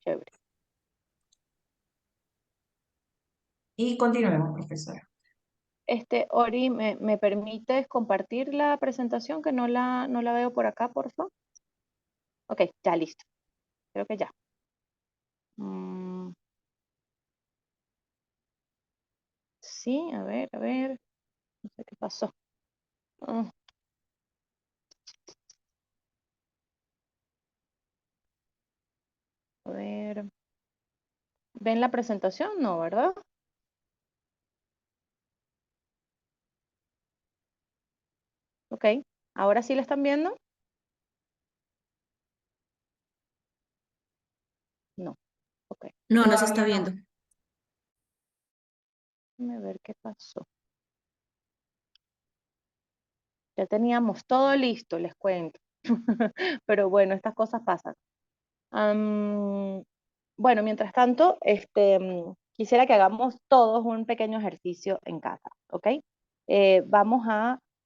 Chévere. Y continuemos, profesora. Ori, ¿me permites compartir la presentación que no la veo por acá, por favor? Ok, ya listo. Creo que ya. Mm, sí, a ver. No sé qué pasó. Mm, a ver. ¿Ven la presentación? No, ¿verdad? Ok. ¿Ahora sí la están viendo? No. Ok. No, no se está Todavía viendo. no. Déjame ver qué pasó. Ya teníamos todo listo, les cuento. Pero bueno, estas cosas pasan. Am, bueno, mientras tanto, quisiera que hagamos todos un pequeño ejercicio en casa, ¿ok?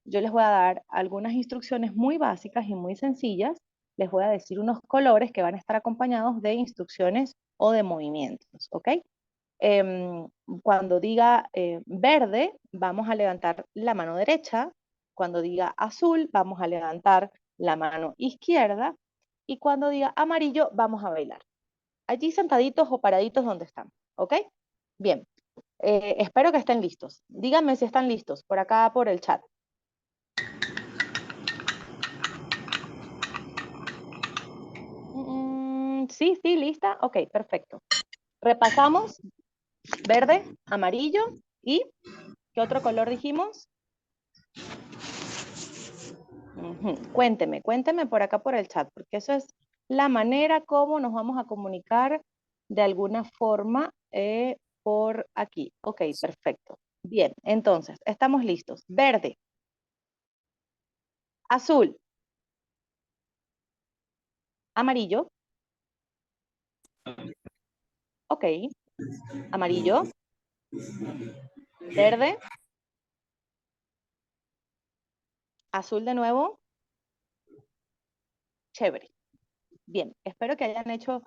Yo les voy a dar algunas instrucciones muy básicas y muy sencillas. Les voy a decir unos colores que van a estar acompañados de instrucciones o de movimientos, ¿ok? Em, Cuando diga verde, vamos a levantar la mano derecha. Cuando diga azul, vamos a levantar la mano izquierda. Y cuando diga amarillo, vamos a bailar. Allí sentaditos o paraditos donde están. ¿Ok? Bien. Espero que estén listos. Díganme si están listos por acá por el chat. Sí, sí, lista. Ok, perfecto. Repasamos. Verde, amarillo y ¿qué otro color dijimos? Cuénteme por acá por el chat, porque eso es la manera como nos vamos a comunicar de alguna forma por aquí. Ok, perfecto. Bien, entonces, estamos listos. Verde, azul, amarillo, ok, amarillo, verde, azul de nuevo, chévere. Bien, espero que hayan hecho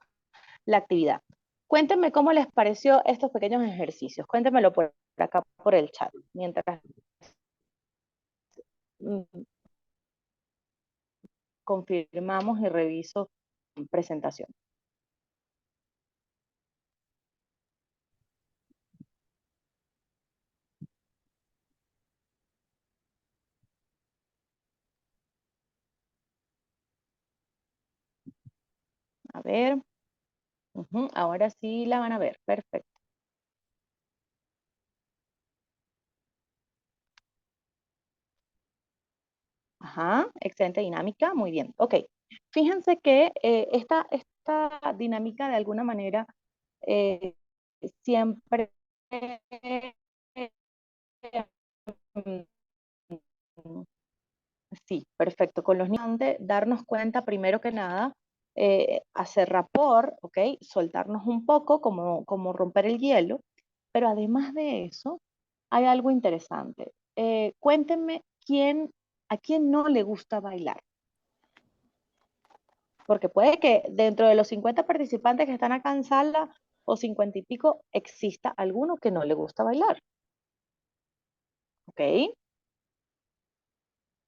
la actividad. Cuéntenme cómo les pareció estos pequeños ejercicios. Cuéntenmelo por acá por el chat, mientras mm, confirmamos y reviso presentación. A ver, ahora sí la van a ver, perfecto. Ajá, excelente dinámica, muy bien. Ok, fíjense que esta dinámica de alguna manera eh, siempre sí, perfecto. Con los niños, darnos cuenta primero que nada, hacer rapport, ¿ok? Soltarnos un poco, como romper el hielo. Pero además de eso, hay algo interesante. Cuéntenme a quién no le gusta bailar. Porque puede que dentro de los 50 participantes que están acá en sala, o 50 y pico, exista alguno que no le gusta bailar. ¿Ok?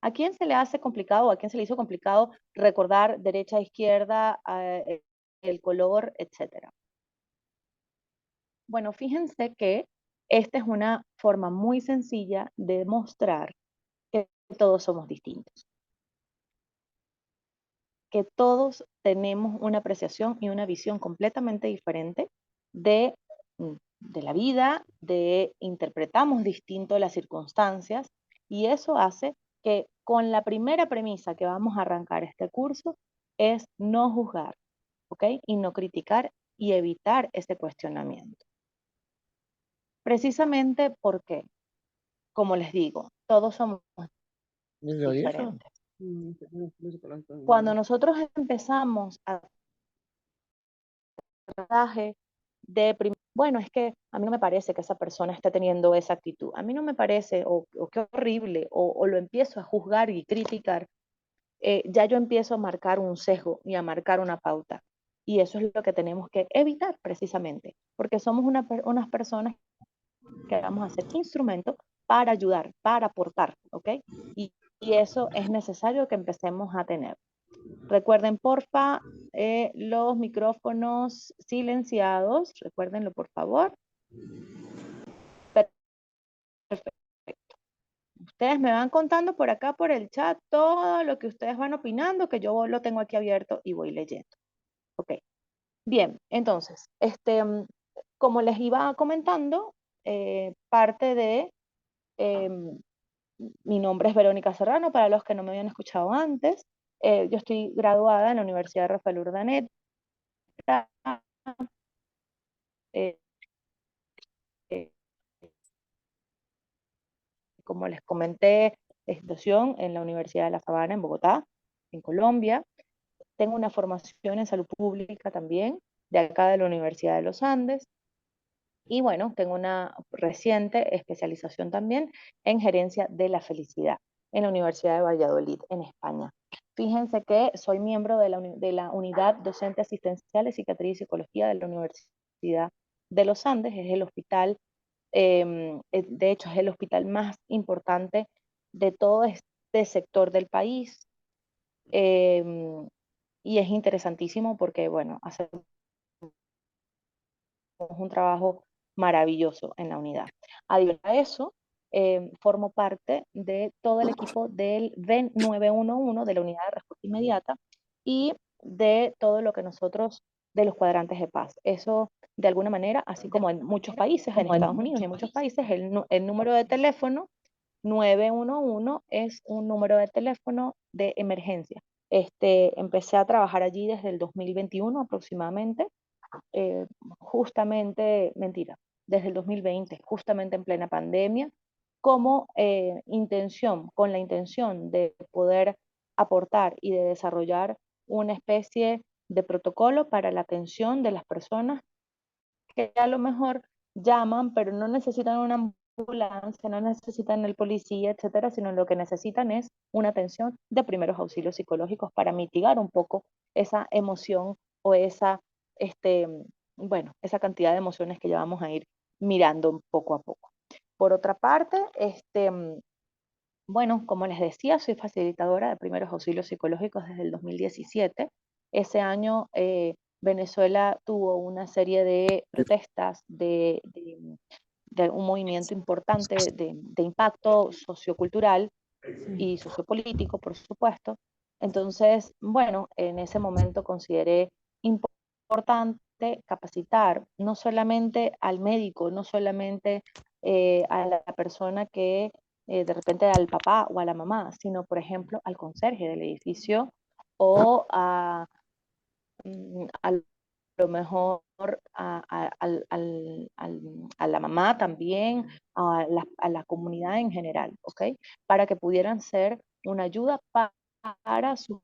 ¿A quién se le hace complicado o a quién se le hizo complicado recordar derecha, izquierda, el color, etcétera? Bueno, fíjense que esta es una forma muy sencilla de demostrar que todos somos distintos, que todos tenemos una apreciación y una visión completamente diferente de, de la vida, interpretamos distinto las circunstancias y eso hace que con la primera premisa que vamos a arrancar este curso es no juzgar, ¿ok? Y no criticar y evitar ese cuestionamiento. Precisamente porque, como les digo, todos somos diferentes. Cuando nosotros empezamos a bueno, es que a mí no me parece que esa persona esté teniendo esa actitud, a mí no me parece, o qué horrible, o lo empiezo a juzgar y criticar, ya yo empiezo a marcar un sesgo y a marcar una pauta. Y eso es lo que tenemos que evitar precisamente, porque somos unas personas que vamos a ser instrumentos para ayudar, para aportar, ¿ok? Y eso es necesario que empecemos a tener. Recuerden, porfa, los micrófonos silenciados, recuérdenlo, por favor. Perfecto. Ustedes me van contando por acá, por el chat, todo lo que ustedes van opinando, que yo lo tengo aquí abierto y voy leyendo. Ok. Bien, entonces, como les iba comentando, parte de, em, mi nombre es Verónica Serrano, para los que no me habían escuchado antes. Yo estoy graduada en la Universidad Rafael Urdaneta. eh, eh, Como les comenté, situación en la Universidad de La Sabana, en Bogotá, en Colombia. Tengo una formación en salud pública también, de acá de la Universidad de los Andes. Y bueno, tengo una reciente especialización también en gerencia de la felicidad en la Universidad de Valladolid, en España. Fíjense que soy miembro de la Unidad Docente Asistencial de Psiquiatría y Psicología de la Universidad de los Andes. Es el hospital, de hecho, es el hospital más importante de todo este sector del país. em, y es interesantísimo porque, bueno, hacemos un trabajo maravilloso en la unidad. Adicional a eso, formo parte de todo el equipo del VEN 911 de la Unidad de Respuesta Inmediata y de todo lo que nosotros, de los cuadrantes de paz. Eso, de alguna manera, así como en muchos países, en Estados Unidos y en muchos países, el número de teléfono 911 es un número de teléfono de emergencia. Empecé a trabajar allí desde el 2021 aproximadamente, justamente, mentira, desde el 2020, justamente en plena pandemia, como intención, con la intención de poder aportar y de desarrollar una especie de protocolo para la atención de las personas que a lo mejor llaman, pero no necesitan una ambulancia, no necesitan el policía, etcétera, sino lo que necesitan es una atención de primeros auxilios psicológicos para mitigar un poco esa emoción o esa, este, bueno, esa cantidad de emociones que ya vamos a ir mirando poco a poco. Por otra parte, bueno, como les decía, soy facilitadora de primeros auxilios psicológicos desde el 2017. Ese año Venezuela tuvo una serie de protestas, de un movimiento importante de impacto sociocultural y sociopolítico, por supuesto. Entonces, bueno, en ese momento consideré importante capacitar no solamente al médico, no solamente a la persona que de repente al papá o a la mamá, sino por ejemplo al conserje del edificio o a lo mejor a la mamá también, a la comunidad en general, ¿ok? Para que pudieran ser una ayuda para sus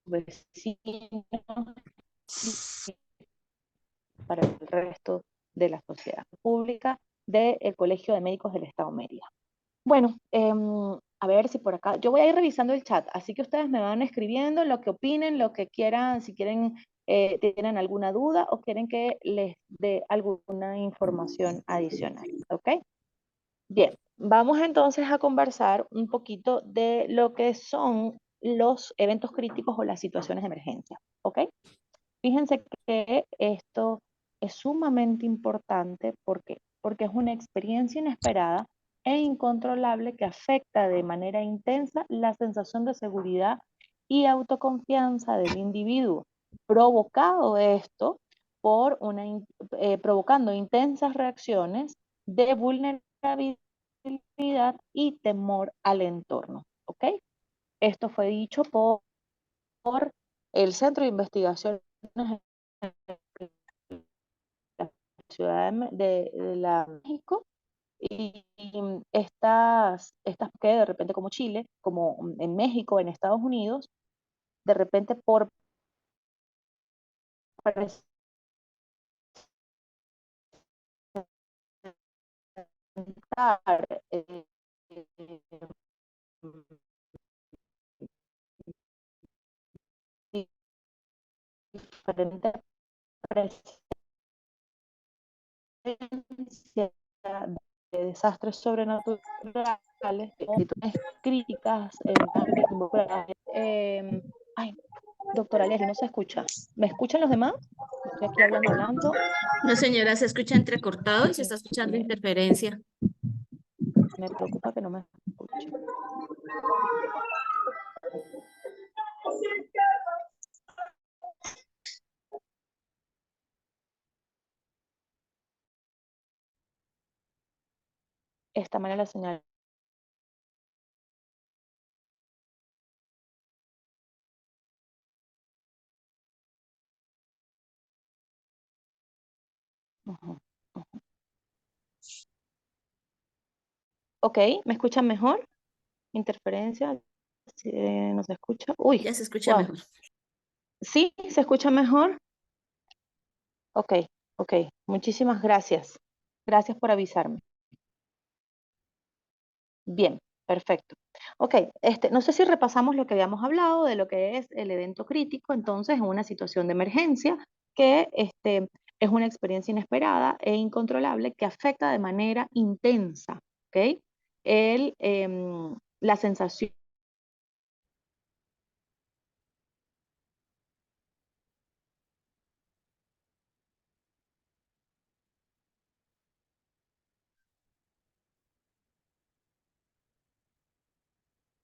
vecinos y para el resto de la sociedad pública del Colegio de Médicos del Estado Mérida. Bueno, a ver si por acá, yo voy a ir revisando el chat, así que ustedes me van escribiendo lo que opinen, lo que quieran, si quieren, tienen alguna duda o quieren que les dé alguna información adicional, ¿ok? Bien, vamos entonces a conversar un poquito de lo que son los eventos críticos o las situaciones de emergencia, ¿ok? Fíjense que esto es sumamente importante. ¿Por qué? Porque es una experiencia inesperada e incontrolable que afecta de manera intensa la sensación de seguridad y autoconfianza del individuo, provocado esto por provocando intensas reacciones de vulnerabilidad y temor al entorno. ¿Ok? Esto fue dicho por el Centro de Investigaciones la ciudad de la México y estas que de repente como Chile, como en México, en Estados Unidos, de repente por presentar eh, diferentes presencia de desastres sobrenaturales, o situaciones críticas involucradas. Ay, doctora Leslie, no se escucha. ¿Me escuchan los demás? Estoy aquí hablando. No, señora, se escucha entrecortado y se está escuchando interferencia. Me preocupa que no me escuchen. Esta manera la señal. Ujú. Ok, ¿me escuchan mejor? Interferencia, no se escucha. Uy, Ya se escucha wow. mejor. ¿Sí? ¿Se escucha mejor? Ok, ok. Muchísimas gracias. Gracias por avisarme. Bien, perfecto. Ok, no sé si repasamos lo que habíamos hablado de lo que es el evento crítico, entonces en una situación de emergencia que es una experiencia inesperada e incontrolable que afecta de manera intensa, ¿ok? La sensación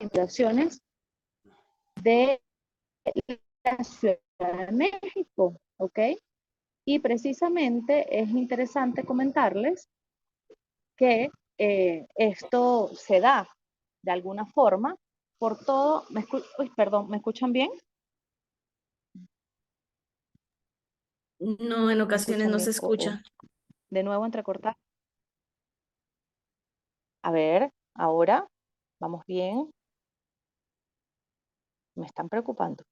de vibraciones de la Ciudad de México, ¿ok? Y precisamente es interesante comentarles que esto se da de alguna forma por todo, uy, perdón, ¿me escuchan bien? No, en ¿Me ocasiones escuchan no se bien? escucha. De nuevo entrecortar. A ver, ahora, vamos bien. Me están preocupando.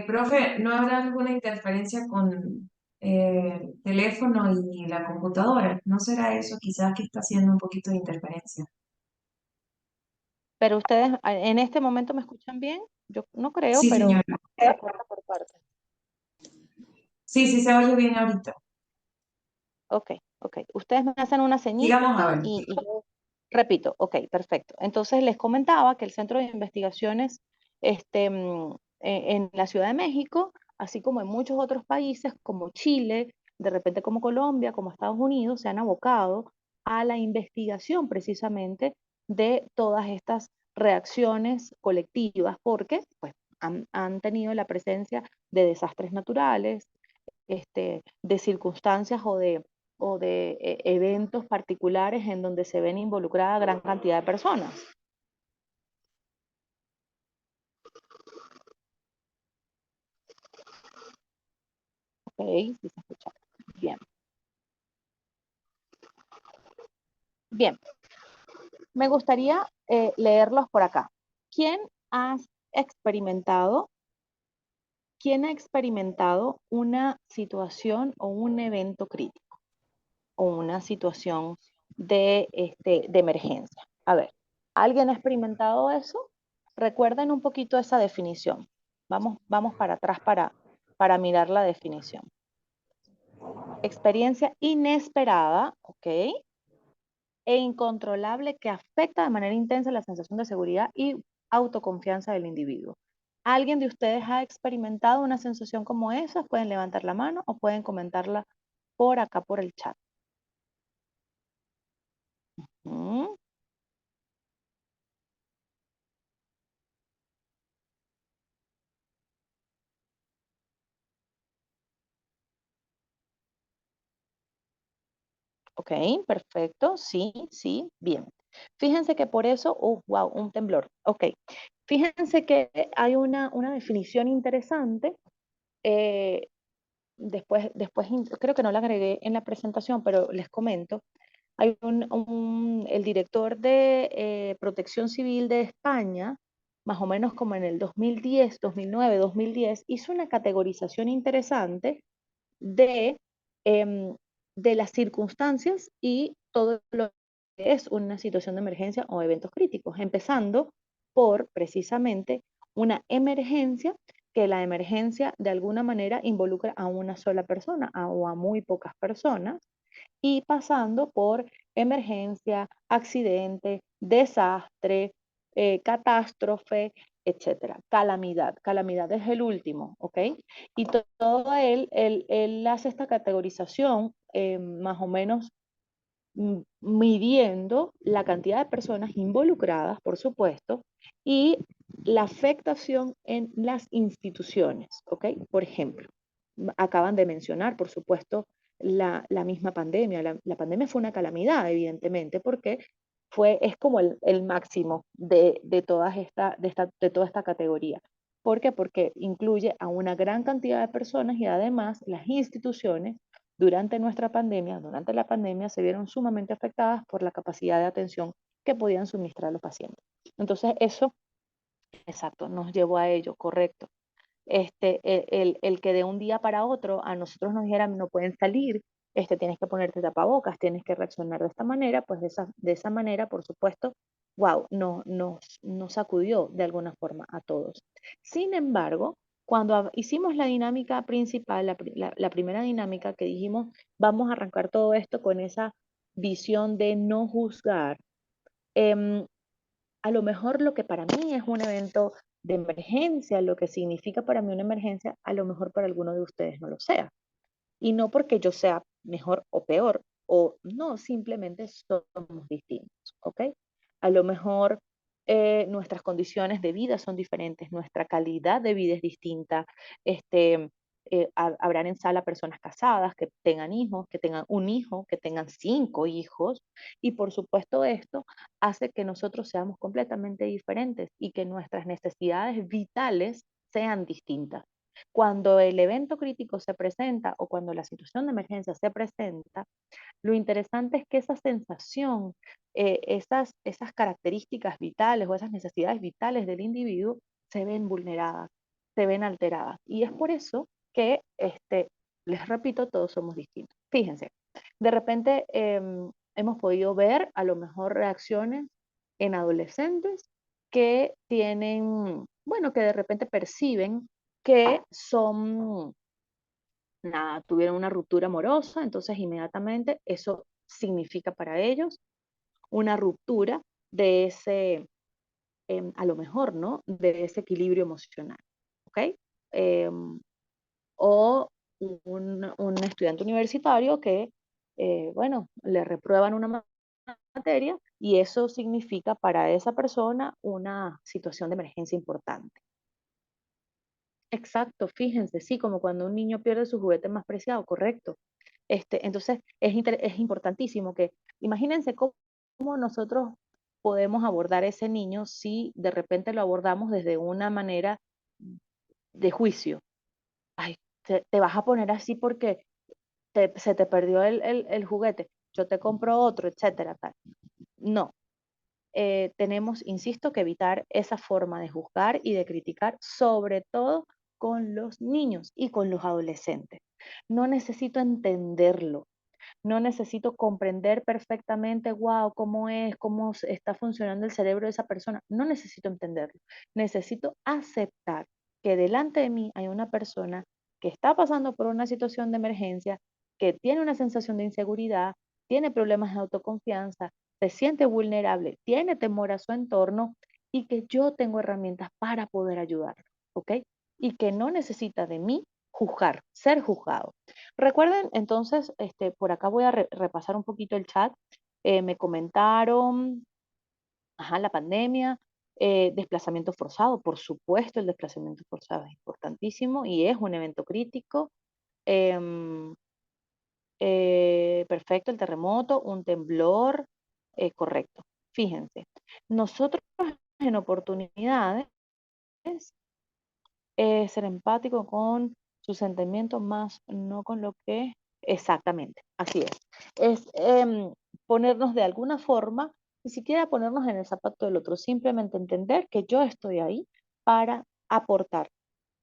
Profe, ¿no habrá alguna interferencia con el teléfono y la computadora? ¿No será eso quizás que está haciendo un poquito de interferencia? Pero ustedes en este momento me escuchan bien. Yo no creo, Sí, pero señora. se corta por partes. Sí, sí, se oye bien ahorita. Ok, ok. Ustedes me hacen una Sigamos a señita ver. y yo repito. Ok, perfecto. Entonces les comentaba que el Centro de Investigaciones en la Ciudad de México, así como en muchos otros países como Chile, de repente como Colombia, como Estados Unidos, se han abocado a la investigación precisamente de todas estas reacciones colectivas, porque pues, han tenido la presencia de desastres naturales, de circunstancias o de eventos particulares en donde se ven involucradas gran cantidad de personas. Ok, sí se escucha. Bien. Bien, me gustaría leerlos por acá. ¿Quién ha experimentado, quién ha experimentado una situación o un evento crítico o una situación de emergencia? A ver, ¿alguien ha experimentado eso? Recuerden un poquito esa definición. Vamos para atrás para mirar la definición. Experiencia inesperada, ¿ok? E incontrolable que afecta de manera intensa la sensación de seguridad y autoconfianza del individuo. ¿Alguien de ustedes ha experimentado una sensación como esa? Pueden levantar la mano o pueden comentarla por acá por el chat. ¿Mm? Ok, perfecto, sí, sí, bien. Fíjense que por eso, wow, un temblor. Ok, fíjense que hay una definición interesante. eh, después, creo que no la agregué en la presentación, pero les comento. Hay el director de Protección Civil de España, más o menos como en el 2010, 2009, 2010, hizo una categorización interesante de, em, de las circunstancias y todo lo que es una situación de emergencia o eventos críticos, empezando por precisamente una emergencia que la emergencia de alguna manera involucra a una sola persona o a muy pocas personas, y pasando por emergencia, accidente, desastre, catástrofe, etcétera. Calamidad. Calamidad es el último, ¿ok? Y todo él hace esta categorización más o menos midiendo la cantidad de personas involucradas, por supuesto, y la afectación en las instituciones, ¿ok? Por ejemplo, acaban de mencionar, por supuesto, la misma pandemia. La pandemia fue una calamidad, evidentemente, porque es como el máximo de toda esta categoría. ¿Por qué? Porque incluye a una gran cantidad de personas y además las instituciones durante la pandemia se vieron sumamente afectadas por la capacidad de atención que podían suministrar los pacientes. Entonces, eso, exacto, nos llevó a ello, correcto. El que de un día para otro a nosotros nos dijeran no pueden salir, tienes que ponerte tapabocas, tienes que reaccionar de esta manera, pues de esa manera, por supuesto, wow, nos sacudió de alguna forma a todos. Sin embargo, cuando hicimos la dinámica principal, la primera dinámica que dijimos, vamos a arrancar todo esto con esa visión de no juzgar, em, a lo mejor lo que para mí es un evento de emergencia, lo que significa para mí una emergencia, a lo mejor para alguno de ustedes no lo sea. Y no porque yo sea mejor o peor, o no, simplemente somos distintos, ¿ok? A lo mejor nuestras condiciones de vida son diferentes, nuestra calidad de vida es distinta. Habrán en sala personas casadas que tengan hijos, que tengan un hijo, que tengan 5 hijos, y por supuesto esto hace que nosotros seamos completamente diferentes y que nuestras necesidades vitales sean distintas. Cuando el evento crítico se presenta o cuando la situación de emergencia se presenta, lo interesante es que esa sensación, esas características vitales o esas necesidades vitales del individuo se ven vulneradas, se ven alteradas. Y es por eso que, les repito, todos somos distintos. Fíjense, de repente hemos podido ver a lo mejor reacciones en adolescentes que tienen, bueno, que de repente perciben que son, nada, tuvieron una ruptura amorosa, entonces inmediatamente eso significa para ellos una ruptura de ese, a lo mejor, ¿no? De ese equilibrio emocional, ¿ok? Em, o un estudiante universitario que, bueno, le reprueban una materia y eso significa para esa persona una situación de emergencia importante. Exacto, fíjense, sí, como cuando un niño pierde su juguete más preciado, correcto. Entonces, es importantísimo que, imagínense cómo nosotros podemos abordar a ese niño si de repente lo abordamos desde una manera de juicio. Ay, te vas a poner así porque se te perdió el juguete, yo te compro otro, etcétera, tal. No, tenemos, insisto, que evitar esa forma de juzgar y de criticar, sobre todo con los niños y con los adolescentes. No necesito entenderlo, no necesito comprender perfectamente, wow, cómo está funcionando el cerebro de esa persona. No necesito entenderlo. Necesito aceptar que delante de mí hay una persona que está pasando por una situación de emergencia, que tiene una sensación de inseguridad, tiene problemas de autoconfianza, se siente vulnerable, tiene temor a su entorno y que yo tengo herramientas para poder ayudarlo, ¿ok? Y que no necesita de mí juzgar, ser juzgado. Recuerden, entonces, por acá voy a repasar un poquito el chat. Me comentaron, ajá, la pandemia, desplazamiento forzado, por supuesto, el desplazamiento forzado es importantísimo y es un evento crítico. Em, perfecto, el terremoto, un temblor, correcto. Fíjense, nosotros en oportunidades, ser empático con sus sentimientos más, no con lo que... Exactamente, así es. Es ponernos de alguna forma, ni siquiera ponernos en el zapato del otro, simplemente entender que yo estoy ahí para aportar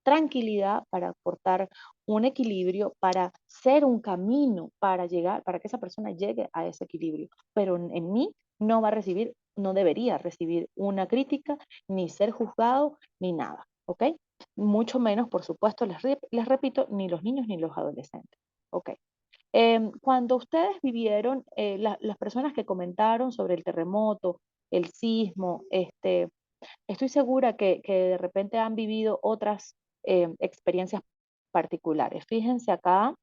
tranquilidad, para aportar un equilibrio, para ser un camino para llegar, para que esa persona llegue a ese equilibrio. Pero en mí no va a recibir, no debería recibir una crítica, ni ser juzgado, ni nada, ¿ok? Mucho menos, por supuesto, les repito, ni los niños ni los adolescentes. Ok. Cuando ustedes vivieron, las personas que comentaron sobre el terremoto, el sismo, estoy segura que de repente han vivido otras experiencias particulares. Fíjense acá,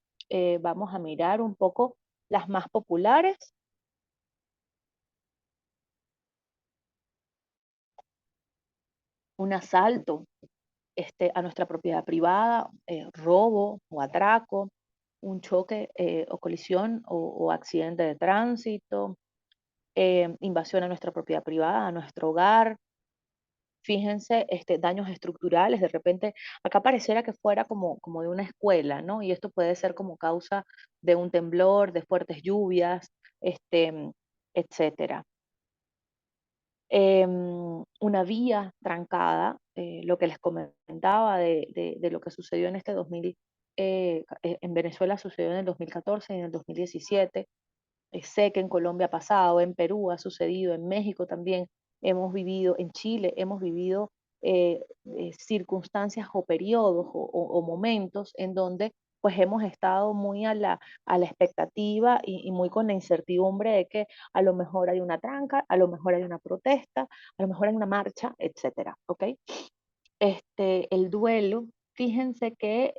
vamos a mirar un poco las más populares. Un asalto a nuestra propiedad privada, robo o atraco, un choque o colisión o accidente de tránsito, invasión a nuestra propiedad privada, a nuestro hogar. Fíjense, daños estructurales, de repente, acá pareciera que fuera como de una escuela, ¿no? Y esto puede ser como causa de un temblor, de fuertes lluvias, etcétera. Una vía trancada, lo que les comentaba de lo que sucedió en este 2000, en Venezuela sucedió en el 2014 y en el 2017. Sé que en Colombia ha pasado, en Perú ha sucedido, en México también hemos vivido, en Chile hemos vivido circunstancias o periodos o momentos en donde pues hemos estado muy a la expectativa y muy con la incertidumbre de que a lo mejor hay una tranca, a lo mejor hay una protesta, a lo mejor hay una marcha, etcétera, ¿ok? El duelo, fíjense que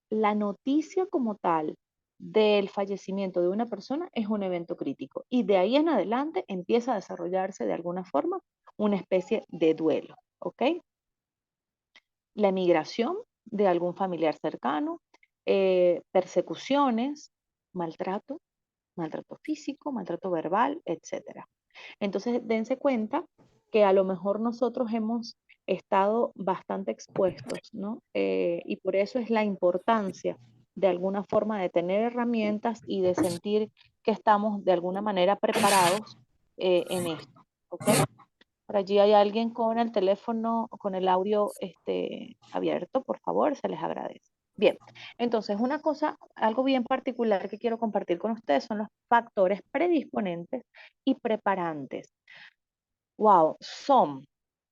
la noticia como tal del fallecimiento de una persona es un evento crítico y de ahí en adelante empieza a desarrollarse de alguna forma una especie de duelo, ¿ok? La emigración de algún familiar cercano, persecuciones, maltrato, maltrato físico, maltrato verbal, etcétera. Entonces, dense cuenta que a lo mejor nosotros hemos estado bastante expuestos, ¿no? Y por eso es la importancia de alguna forma de tener herramientas y de sentir que estamos de alguna manera preparados en esto, ¿ok? Por allí hay alguien con el teléfono, con el audio abierto, por favor, se les agradece. Bien, entonces una cosa, algo bien particular que quiero compartir con ustedes son los factores predisponentes y preparantes. Wow, son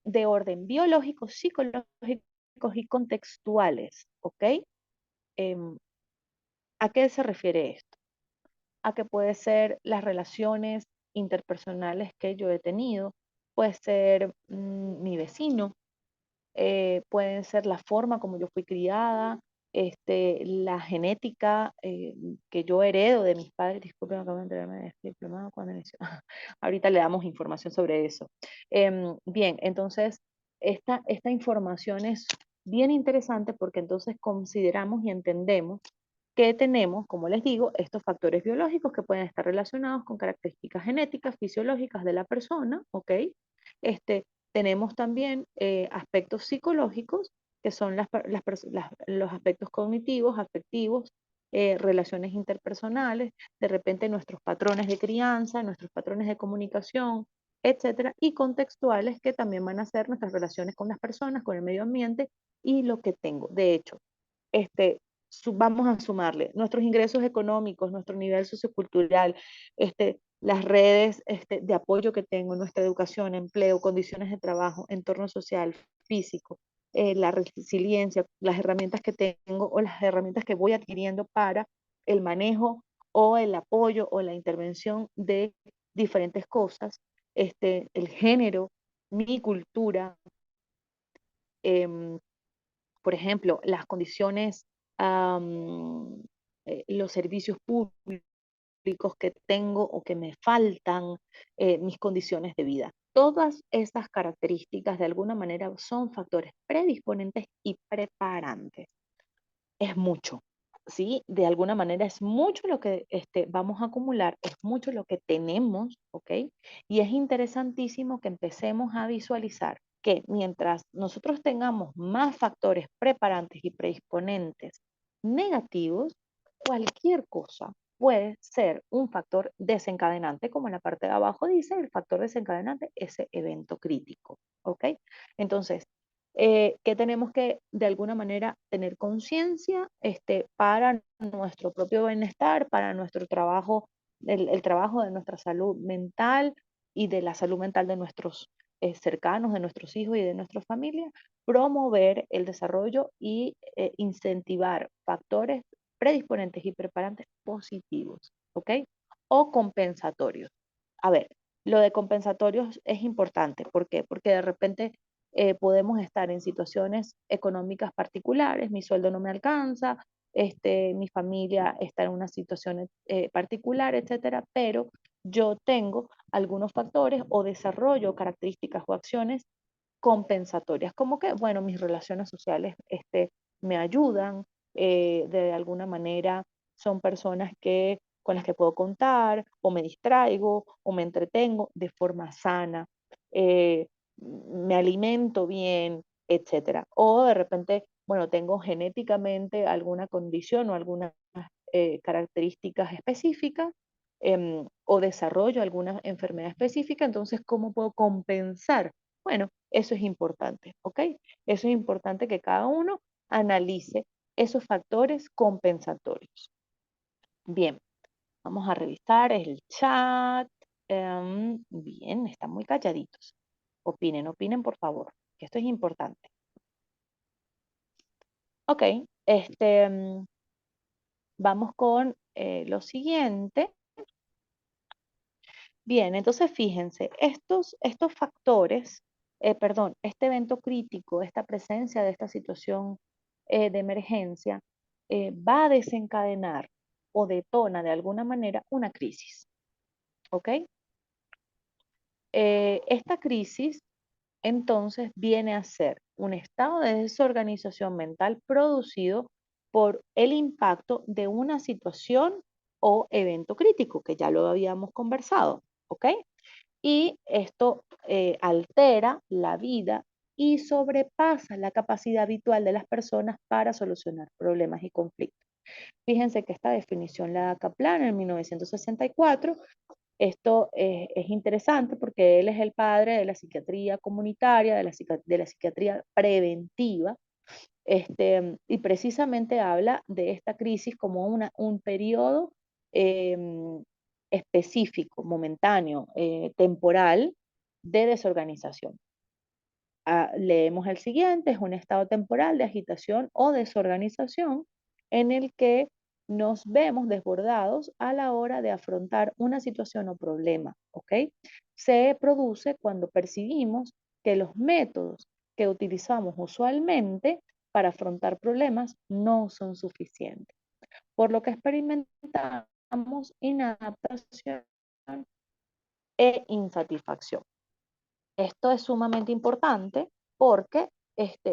de orden biológico, psicológicos y contextuales, ¿ok? Em, ¿A qué se refiere esto? A que puede ser las relaciones interpersonales que yo he tenido, puede ser mi vecino, pueden ser la forma como yo fui criada, la genética que yo heredo de mis padres. Disculpen, acabo de enterarme de este diplomado cuando inició. Ahorita le damos información sobre eso. Bien, entonces, esta información es bien interesante porque entonces consideramos y entendemos que tenemos, como les digo, estos factores biológicos que pueden estar relacionados con características genéticas, fisiológicas de la persona, ¿ok? Tenemos también aspectos psicológicos, que son los aspectos cognitivos, afectivos, relaciones interpersonales, de repente nuestros patrones de crianza, nuestros patrones de comunicación, etcétera, y contextuales que también van a ser nuestras relaciones con las personas, con el medio ambiente y lo que tengo. De hecho, vamos a sumarle nuestros ingresos económicos, nuestro nivel sociocultural, las redes de apoyo que tengo, nuestra educación, empleo, condiciones de trabajo, entorno social, físico, la resiliencia, las herramientas que tengo o las herramientas que voy adquiriendo para el manejo o el apoyo o la intervención de diferentes cosas, el género, mi cultura, em, por ejemplo, las condiciones, los servicios públicos que tengo o que me faltan, mis condiciones de vida. Todas estas características de alguna manera son factores predisponentes y preparantes. Es mucho, ¿sí? De alguna manera es mucho lo que vamos a acumular, es mucho lo que tenemos, ¿ok? Y es interesantísimo que empecemos a visualizar que mientras nosotros tengamos más factores preparantes y predisponentes negativos, cualquier cosa puede ser un factor desencadenante, como en la parte de abajo dice, el factor desencadenante, ese evento crítico, ¿ok? Entonces, que tenemos que de alguna manera tener conciencia para nuestro propio bienestar, para nuestro trabajo, el trabajo de nuestra salud mental y de la salud mental de nuestros cercanos de nuestros hijos y de nuestra familia, promover el desarrollo y incentivar factores predisponentes y preparantes positivos, ¿ok? O compensatorios. A ver, lo de compensatorios es importante. ¿Por qué? Porque de repente podemos estar en situaciones económicas particulares, mi sueldo no me alcanza, mi familia está en una situación particular, etcétera, pero yo tengo algunos factores o desarrollo características o acciones compensatorias, como que, bueno, mis relaciones sociales me ayudan, de alguna manera son personas con las que puedo contar, o me distraigo, o me entretengo de forma sana, me alimento bien, etcétera. O de repente, bueno, tengo genéticamente alguna condición o algunas características específicas, o desarrollo alguna enfermedad específica, entonces, ¿cómo puedo compensar? Bueno, eso es importante, ¿ok? Eso es importante que cada uno analice esos factores compensatorios. Bien, vamos a revisar el chat. Bien, están muy calladitos. Opinen, opinen, por favor, que esto es importante. Ok, vamos con lo siguiente. Bien, entonces fíjense, estos factores, perdón, este evento crítico, esta presencia de esta situación de emergencia, va a desencadenar o detona de alguna manera una crisis, ¿ok? Esta crisis entonces viene a ser un estado de desorganización mental producido por el impacto de una situación o evento crítico, que ya lo habíamos conversado, ¿ok? Y esto altera la vida y sobrepasa la capacidad habitual de las personas para solucionar problemas y conflictos. Fíjense que esta definición la da Kaplan en 1964. Esto es interesante porque él es el padre de la psiquiatría comunitaria, de la psiquiatría preventiva, y precisamente habla de esta crisis como un periodo em, específico, momentáneo, temporal de desorganización. Leemos el siguiente: es un estado temporal de agitación o desorganización en el que nos vemos desbordados a la hora de afrontar una situación o problema, ¿ok? Se produce cuando percibimos que los métodos que utilizamos usualmente para afrontar problemas no son suficientes, por lo que experimentamos inadaptación e insatisfacción. Esto es sumamente importante porque,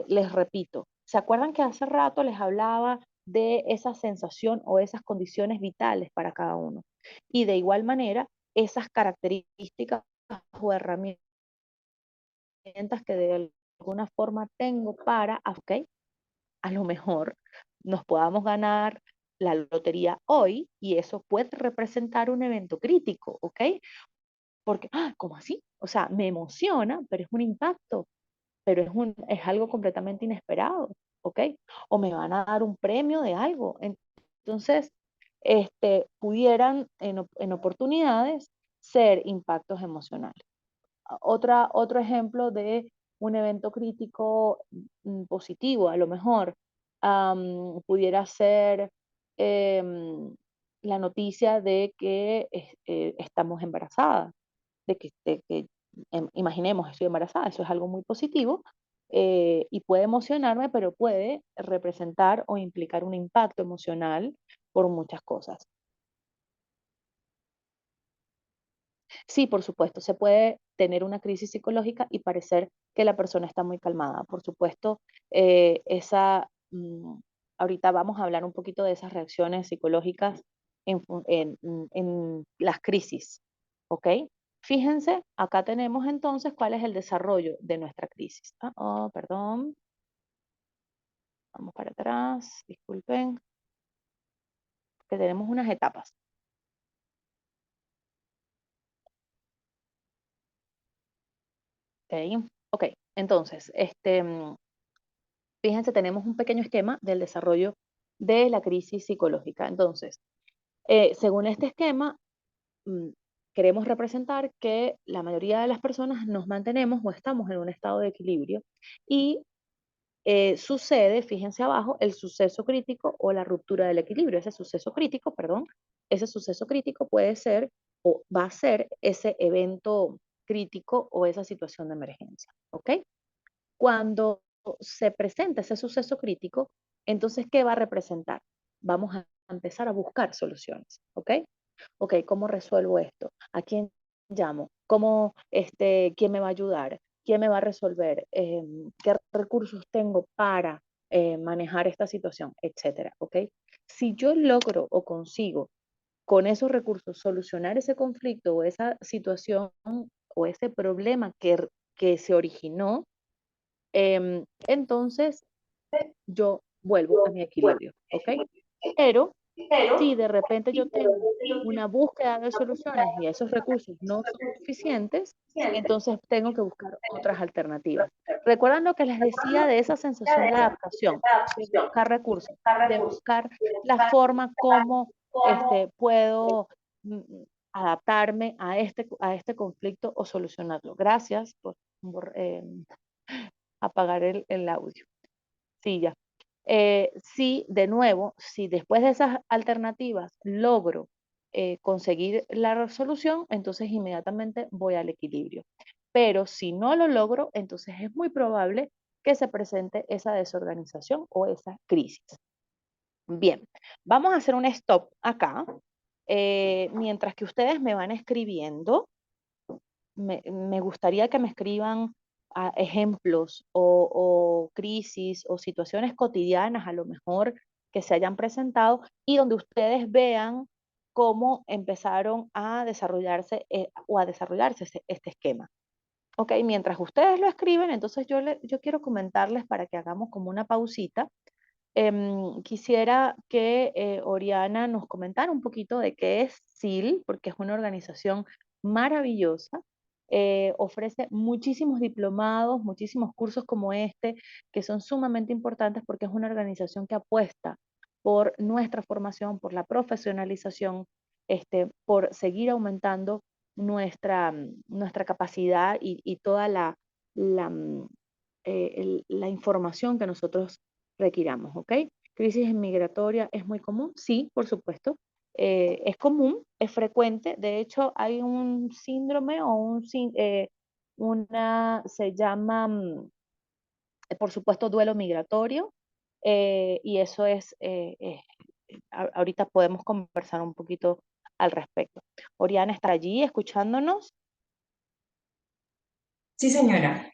les repito, ¿se acuerdan que hace rato les hablaba de esa sensación o esas condiciones vitales para cada uno? Y de igual manera, esas características o herramientas que de alguna forma tengo para, ok, a lo mejor nos podamos ganar la lotería hoy y eso puede representar un evento crítico, ¿ok? Porque, ¿cómo así? O sea, me emociona, pero es un impacto, pero es algo completamente inesperado, ¿ok? O me van a dar un premio de algo. Entonces, pudieran en oportunidades ser impactos emocionales. Otro ejemplo de un evento crítico positivo, a lo mejor, pudiera ser em, la noticia de que estamos embarazadas, imaginemos, estoy embarazada, eso es algo muy positivo, y puede emocionarme, pero puede representar o implicar un impacto emocional por muchas cosas. Sí, por supuesto, se puede tener una crisis psicológica y parecer que la persona está muy calmada. Por supuesto, ahorita vamos a hablar un poquito de esas reacciones psicológicas en las crisis, ¿ok? Fíjense, acá tenemos entonces cuál es el desarrollo de nuestra crisis. Oh, perdón, vamos para atrás, disculpen, que tenemos unas etapas. Ok, ok, entonces, fíjense, tenemos un pequeño esquema del desarrollo de la crisis psicológica. Entonces, según este esquema, queremos representar que la mayoría de las personas nos mantenemos o estamos en un estado de equilibrio y sucede, fíjense abajo, el suceso crítico o la ruptura del equilibrio. Ese suceso crítico, perdón, ese suceso crítico puede ser o va a ser ese evento crítico o esa situación de emergencia, ¿ok? Cuando se presenta ese suceso crítico, entonces, ¿qué va a representar? Vamos a empezar a buscar soluciones, ¿ok? Ok, ¿cómo resuelvo esto? ¿A quién llamo? ¿Cómo, quién me va a ayudar? ¿Quién me va a resolver? ¿Qué recursos tengo para manejar esta situación? Etcétera, ¿ok? Si yo logro o consigo con esos recursos solucionar ese conflicto o esa situación o ese problema que se originó, entonces yo vuelvo a mi equilibrio, ¿ok? Pero si de repente yo tengo una búsqueda de soluciones y esos recursos no son suficientes, entonces tengo que buscar otras alternativas. ¿Recuerdan lo que les decía de esa sensación de adaptación, de buscar recursos, de buscar la forma como puedo adaptarme a este conflicto o solucionarlo? Gracias por apagar el audio. Sí, ya. Si de nuevo, si después de esas alternativas logro conseguir la resolución, entonces inmediatamente voy al equilibrio. Pero si no lo logro, entonces es muy probable que se presente esa desorganización o esa crisis. Bien, vamos a hacer un stop acá. Mientras que ustedes me van escribiendo, me gustaría que me escriban ejemplos o crisis o situaciones cotidianas a lo mejor que se hayan presentado y donde ustedes vean cómo empezaron a desarrollarse o a desarrollarse este esquema. Ok, mientras ustedes lo escriben, entonces yo quiero comentarles para que hagamos como una pausita. Quisiera que Oriana nos comentara un poquito de qué es SIL, porque es una organización maravillosa. Ofrece muchísimos diplomados, muchísimos cursos como este, que son sumamente importantes porque es una organización que apuesta por nuestra formación, por la profesionalización, por seguir aumentando nuestra capacidad y toda la información que nosotros requiramos, ¿ok? Crisis migratoria es muy común, sí, por supuesto. Es común, es frecuente. De hecho, hay un síndrome o se llama, por supuesto, duelo migratorio. Y eso ahorita podemos conversar un poquito al respecto. Oriana está allí escuchándonos. Sí, señora.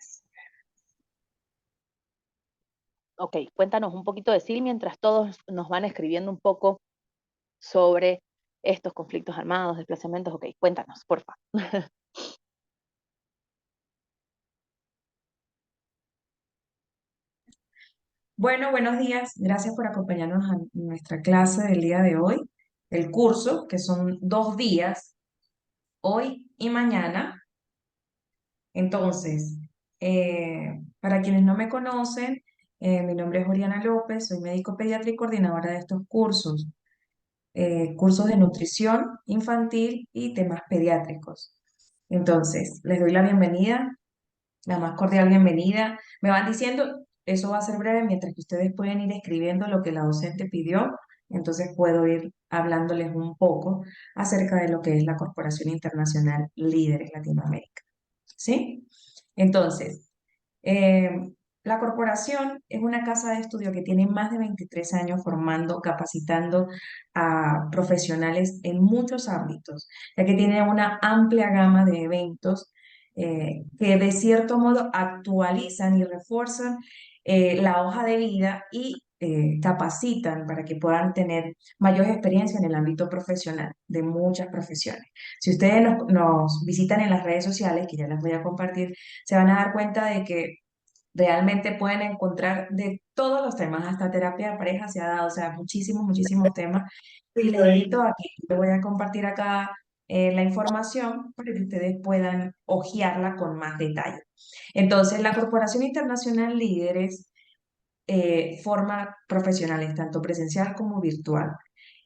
Ok, cuéntanos un poquito de SIL mientras todos nos van escribiendo un poco sobre estos conflictos armados, desplazamientos. Ok, cuéntanos, por favor. Bueno, buenos días. Gracias por acompañarnos a nuestra clase del día de hoy, el curso, que son 2 días, hoy y mañana. Entonces, para quienes no me conocen, mi nombre es Oriana López, soy médico pediatra y coordinadora de estos cursos, cursos de nutrición infantil y temas pediátricos. Entonces, les doy la bienvenida, la más cordial bienvenida. Me van diciendo, eso va a ser breve mientras que ustedes pueden ir escribiendo lo que la docente pidió, entonces puedo ir hablándoles un poco acerca de lo que es la Corporación Internacional Líderes Latinoamérica. ¿Sí? Entonces, eh, la corporación es una casa de estudio que tiene más de 23 años formando, capacitando a profesionales en muchos ámbitos, ya que tiene una amplia gama de eventos que de cierto modo actualizan y refuerzan la hoja de vida y capacitan para que puedan tener mayor experiencia en el ámbito profesional de muchas profesiones. Si ustedes nos visitan en las redes sociales, que ya las voy a compartir, se van a dar cuenta de que realmente pueden encontrar de todos los temas, hasta terapia de pareja se ha dado, o sea, muchísimos, muchísimos temas. Y les invito a que les voy a compartir acá la información para que ustedes puedan hojearla con más detalle. Entonces, la Corporación Internacional Líderes forma profesionales, tanto presencial como virtual.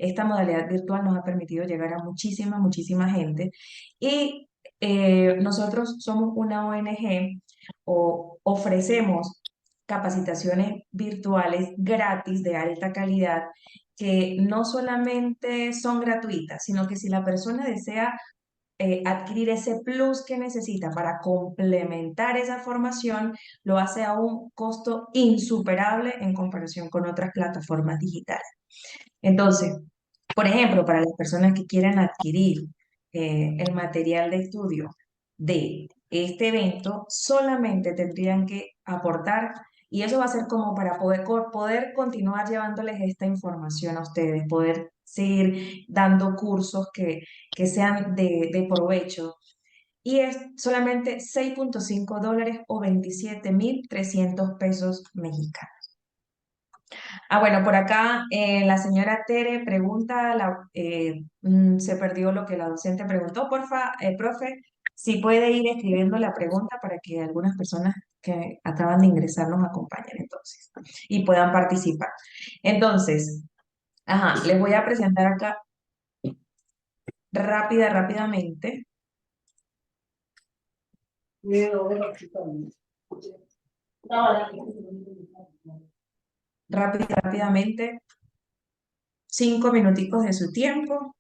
esta modalidad virtual nos ha permitido llegar a muchísima gente y nosotros somos una ONG o ofrecemos capacitaciones virtuales gratis de alta calidad que no solamente son gratuitas, sino que si la persona desea adquirir ese plus que necesita para complementar esa formación, lo hace a un costo insuperable en comparación con otras plataformas digitales. Entonces, por ejemplo, para las personas que quieran adquirir el material de estudio de este evento, solamente tendrían que aportar, y eso va a ser como para poder continuar llevándoles esta información a ustedes, poder seguir dando cursos que sean de provecho. Y es solamente $6.5 o 27.300 pesos mexicanos. Bueno, por acá la señora Tere pregunta, se perdió lo que la docente preguntó, porfa, profe, si puede ir escribiendo la pregunta para que algunas personas que acaban de ingresar nos acompañen entonces y puedan participar. Entonces, les voy a presentar acá rápidamente. Rápidamente, 5 minuticos de su tiempo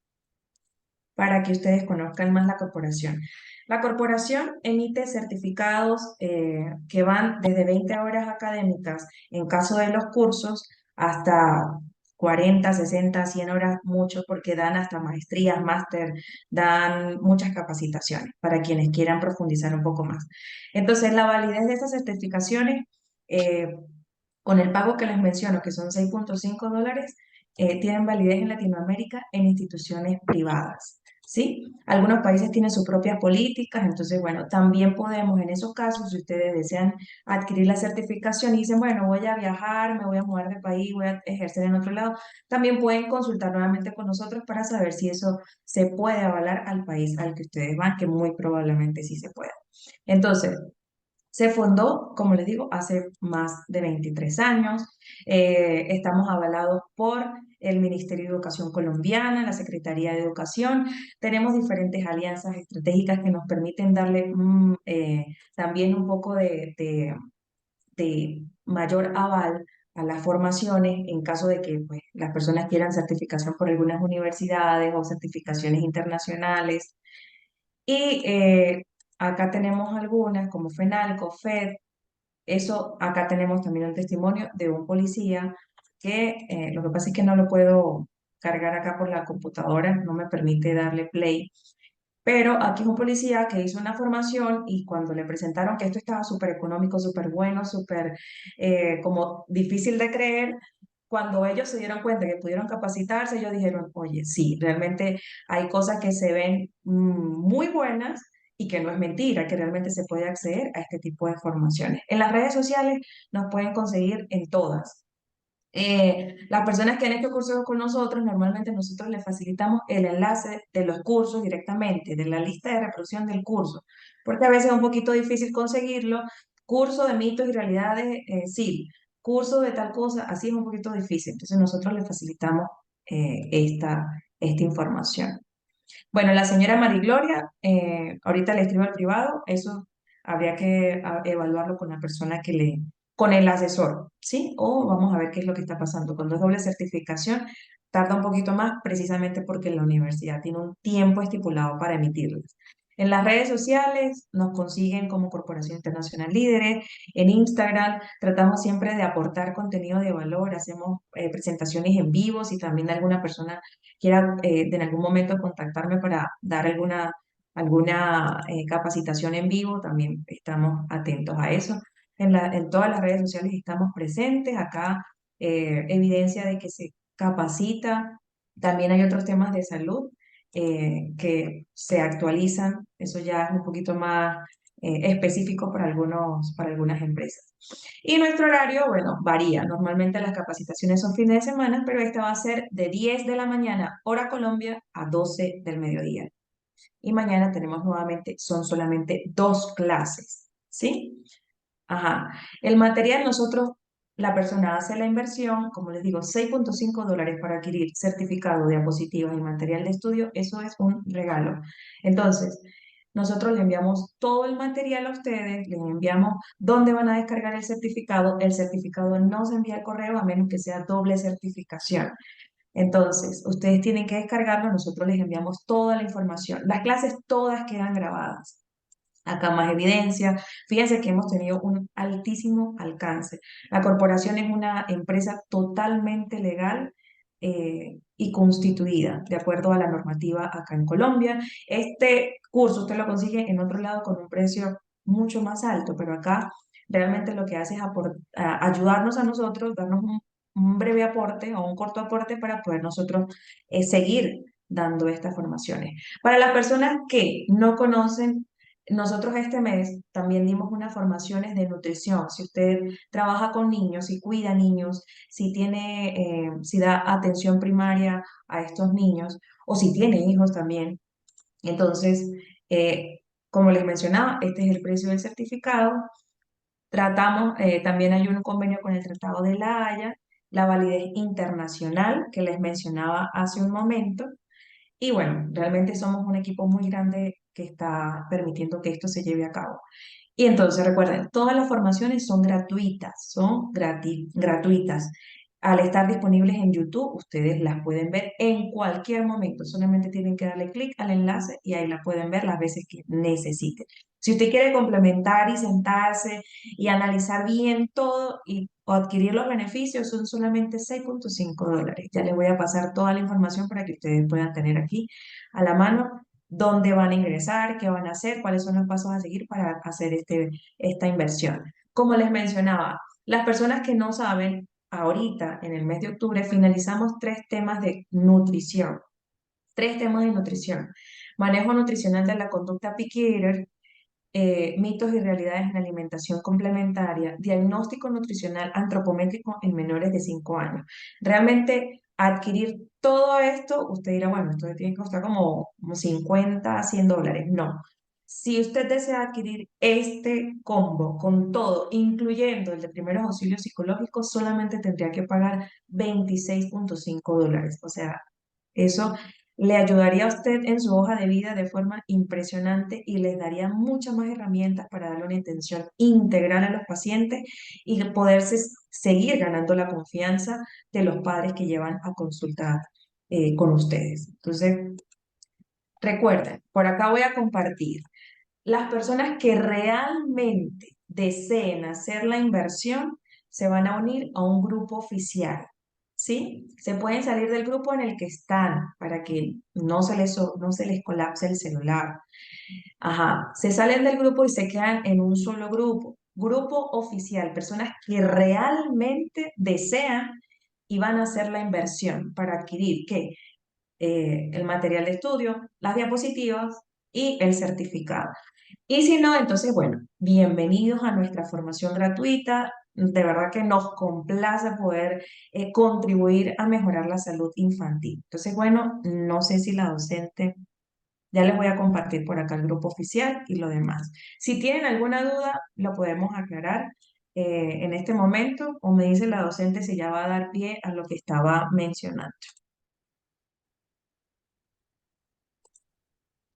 para que ustedes conozcan más la corporación. La corporación emite certificados que van desde 20 horas académicas en caso de los cursos hasta 40, 60, 100 horas, mucho, porque dan hasta maestrías, máster, dan muchas capacitaciones para quienes quieran profundizar un poco más. Entonces, la validez de estas certificaciones, con el pago que les menciono, que son $6.5, tienen validez en Latinoamérica en instituciones privadas. ¿Sí? Algunos países tienen sus propias políticas, entonces, bueno, también podemos en esos casos, si ustedes desean adquirir la certificación y dicen, bueno, voy a viajar, me voy a mudar de país, voy a ejercer en otro lado, también pueden consultar nuevamente con nosotros para saber si eso se puede avalar al país al que ustedes van, que muy probablemente sí se pueda. Entonces, se fundó, como les digo, hace más de 23 años. Estamos avalados por el Ministerio de Educación colombiana, la Secretaría de Educación. Tenemos diferentes alianzas estratégicas que nos permiten darle también un poco de mayor aval a las formaciones en caso de que pues, las personas quieran certificación por algunas universidades o certificaciones internacionales. Y acá tenemos algunas como FENALCO, FED. Eso, acá tenemos también un testimonio de un policía que lo que pasa es que no lo puedo cargar acá por la computadora, no me permite darle play, pero aquí es un policía que hizo una formación y cuando le presentaron que esto estaba súper económico, súper bueno, súper como difícil de creer, cuando ellos se dieron cuenta que pudieron capacitarse, ellos dijeron, oye, sí, realmente hay cosas que se ven muy buenas y que no es mentira, que realmente se puede acceder a este tipo de formaciones. En las redes sociales nos pueden conseguir en todas. Las personas que han hecho cursos con nosotros, normalmente nosotros les facilitamos el enlace de los cursos directamente, de la lista de reproducción del curso, porque a veces es un poquito difícil conseguirlo. Curso de mitos y realidades, sí. Curso de tal cosa, así es un poquito difícil. Entonces nosotros les facilitamos esta información. Bueno, la señora Marigloria, ahorita le escribo al privado, eso habría que evaluarlo con la persona con el asesor, ¿sí? O vamos a ver qué es lo que está pasando. Cuando es doble certificación, tarda un poquito más precisamente porque la universidad tiene un tiempo estipulado para emitirlas. En las redes sociales nos consiguen como Corporación Internacional Líderes, en Instagram tratamos siempre de aportar contenido de valor, hacemos presentaciones en vivo, si también alguna persona quiera en algún momento contactarme para dar alguna capacitación en vivo, también estamos atentos a eso. En todas las redes sociales estamos presentes, acá evidencia de que se capacita, también hay otros temas de salud que se actualizan, eso ya es un poquito más específico para algunas empresas. Y nuestro horario, bueno, varía. Normalmente las capacitaciones son fines de semana, pero esta va a ser de 10 de la mañana, hora Colombia, a 12 del mediodía. Y mañana tenemos nuevamente, son solamente 2 clases, ¿sí? El material nosotros la persona hace la inversión, como les digo, $6.5 para adquirir certificado, diapositivas y material de estudio, eso es un regalo. Entonces, nosotros le enviamos todo el material a ustedes, les enviamos dónde van a descargar el certificado no se envía al correo a menos que sea doble certificación. Entonces, ustedes tienen que descargarlo, nosotros les enviamos toda la información. Las clases todas quedan grabadas. Acá más evidencia. Fíjense que hemos tenido un altísimo alcance. La corporación es una empresa totalmente legal y constituida, de acuerdo a la normativa acá en Colombia. Este curso usted lo consigue en otro lado con un precio mucho más alto, pero acá realmente lo que hace es ayudarnos a nosotros, darnos un breve aporte o un corto aporte para poder nosotros seguir dando estas formaciones. Para las personas que no conocen, nosotros este mes también dimos unas formaciones de nutrición. Si usted trabaja con niños, si cuida niños, si da atención primaria a estos niños o si tiene hijos también, entonces, como les mencionaba, este es el precio del certificado. También hay un convenio con el Tratado de La Haya, la validez internacional que les mencionaba hace un momento. Y bueno, realmente somos un equipo muy grande que está permitiendo que esto se lleve a cabo. Y entonces recuerden, todas las formaciones son gratuitas, gratuitas. Al estar disponibles en YouTube, ustedes las pueden ver en cualquier momento. Solamente tienen que darle clic al enlace y ahí la pueden ver las veces que necesiten. Si usted quiere complementar y sentarse y analizar bien todo o adquirir los beneficios, son solamente $6.5. Ya les voy a pasar toda la información para que ustedes puedan tener aquí a la mano dónde van a ingresar, qué van a hacer, cuáles son los pasos a seguir para hacer esta inversión. Como les mencionaba, las personas que no saben, ahorita en el mes de octubre finalizamos 3 temas de nutrición. 3 temas de nutrición. Manejo nutricional de la conducta picky eater, mitos y realidades en alimentación complementaria, diagnóstico nutricional antropométrico en menores de 5 años. Realmente adquirir todo esto, usted dirá, bueno, esto tiene que costar como 50, $100. No. Si usted desea adquirir este combo con todo, incluyendo el de primeros auxilios psicológicos, solamente tendría que pagar $26.5. O sea, eso le ayudaría a usted en su hoja de vida de forma impresionante y les daría muchas más herramientas para darle una atención integral a los pacientes y poderse seguir ganando la confianza de los padres que llevan a consultar con ustedes. Entonces, recuerden, por acá voy a compartir. Las personas que realmente deseen hacer la inversión se van a unir a un grupo oficial. ¿Sí? Se pueden salir del grupo en el que están para que no se les colapse el celular. Ajá, se salen del grupo y se quedan en un solo grupo. Grupo oficial, personas que realmente desean y van a hacer la inversión para adquirir ¿qué? El material de estudio, las diapositivas y el certificado. Y si no, entonces, bueno, bienvenidos a nuestra formación gratuita. De verdad que nos complace poder contribuir a mejorar la salud infantil. Entonces, bueno, no sé si la docente, ya les voy a compartir por acá el grupo oficial y lo demás. Si tienen alguna duda, lo podemos aclarar en este momento o me dice la docente si ya va a dar pie a lo que estaba mencionando.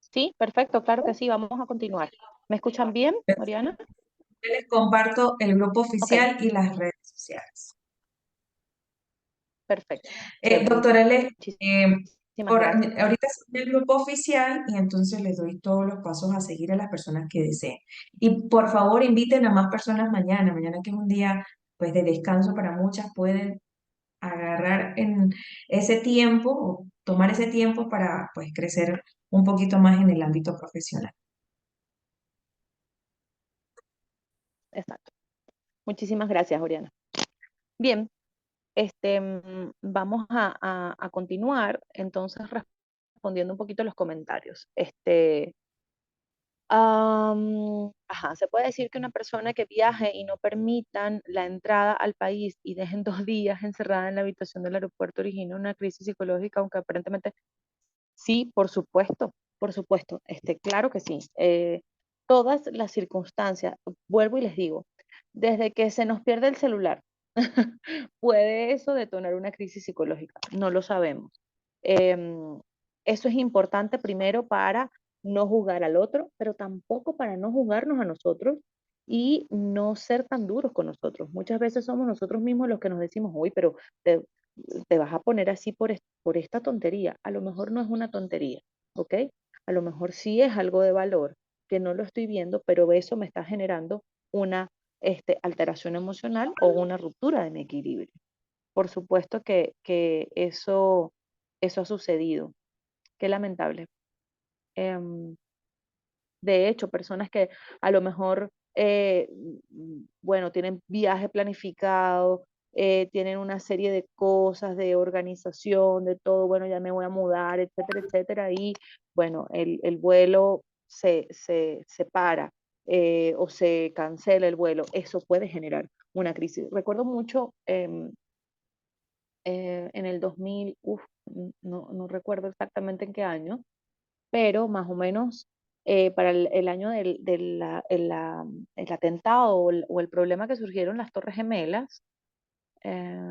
Sí, perfecto, claro que sí, vamos a continuar. ¿Me escuchan bien, Oriana? Les comparto el grupo Ok, oficial y las redes sociales. perfecto. Bien, Doctora Le, muchísimas gracias. ahorita soy el grupo oficial y entonces les doy todos los pasos a seguir a las personas que deseen. Y por favor inviten a más personas mañana, mañana que es un día pues de descanso para muchas, pueden agarrar en ese tiempo o tomar ese tiempo para pues crecer un poquito más en el ámbito profesional. Exacto. Muchísimas gracias, Oriana. Bien, vamos a continuar entonces respondiendo un poquito los comentarios. Ajá, se puede decir que una persona que viaje y no permitan la entrada al país y dejen 2 días encerrada en la habitación del aeropuerto origina una crisis psicológica, aunque aparentemente sí, por supuesto, claro que sí. Todas las circunstancias, vuelvo y les digo, desde que se nos pierde el celular, puede eso detonar una crisis psicológica. No lo sabemos. Em, Eso es importante primero para no juzgar al otro, pero tampoco para no juzgarnos a nosotros y no ser tan duros con nosotros. Muchas veces somos nosotros mismos los que nos decimos, uy, pero te, te vas a poner así por esta tontería. A lo mejor no es una tontería, ¿ok? A lo mejor sí es algo de valor que no lo estoy viendo, pero eso me está generando una alteración emocional o una ruptura de mi equilibrio. Por supuesto que eso ha sucedido. Qué lamentable. Em, de hecho, personas que a lo mejor, bueno, tienen viaje planificado, tienen una serie de cosas, de organización, de todo, bueno, ya me voy a mudar, etcétera, etcétera, y bueno, el vuelo se para o se cancela el vuelo. Eso puede generar una crisis. Recuerdo mucho en el 2000, no recuerdo exactamente en qué año, pero más o menos para el año el atentado o el problema que surgieron las Torres Gemelas,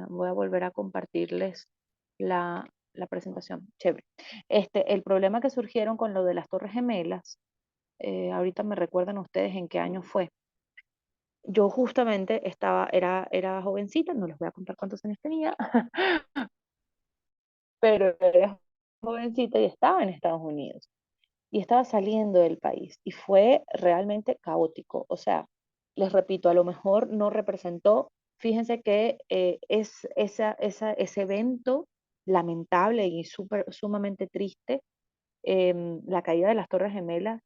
voy a volver a compartirles la presentación. Chévere. El problema que surgieron con lo de las Torres Gemelas, ahorita me recuerdan ustedes en qué año fue. Yo justamente era jovencita, no les voy a contar cuántos años tenía, pero era jovencita y estaba en Estados Unidos. Y estaba saliendo del país y fue realmente caótico. O sea, les repito, a lo mejor no representó, fíjense que ese evento lamentable y sumamente triste, la caída de las Torres Gemelas,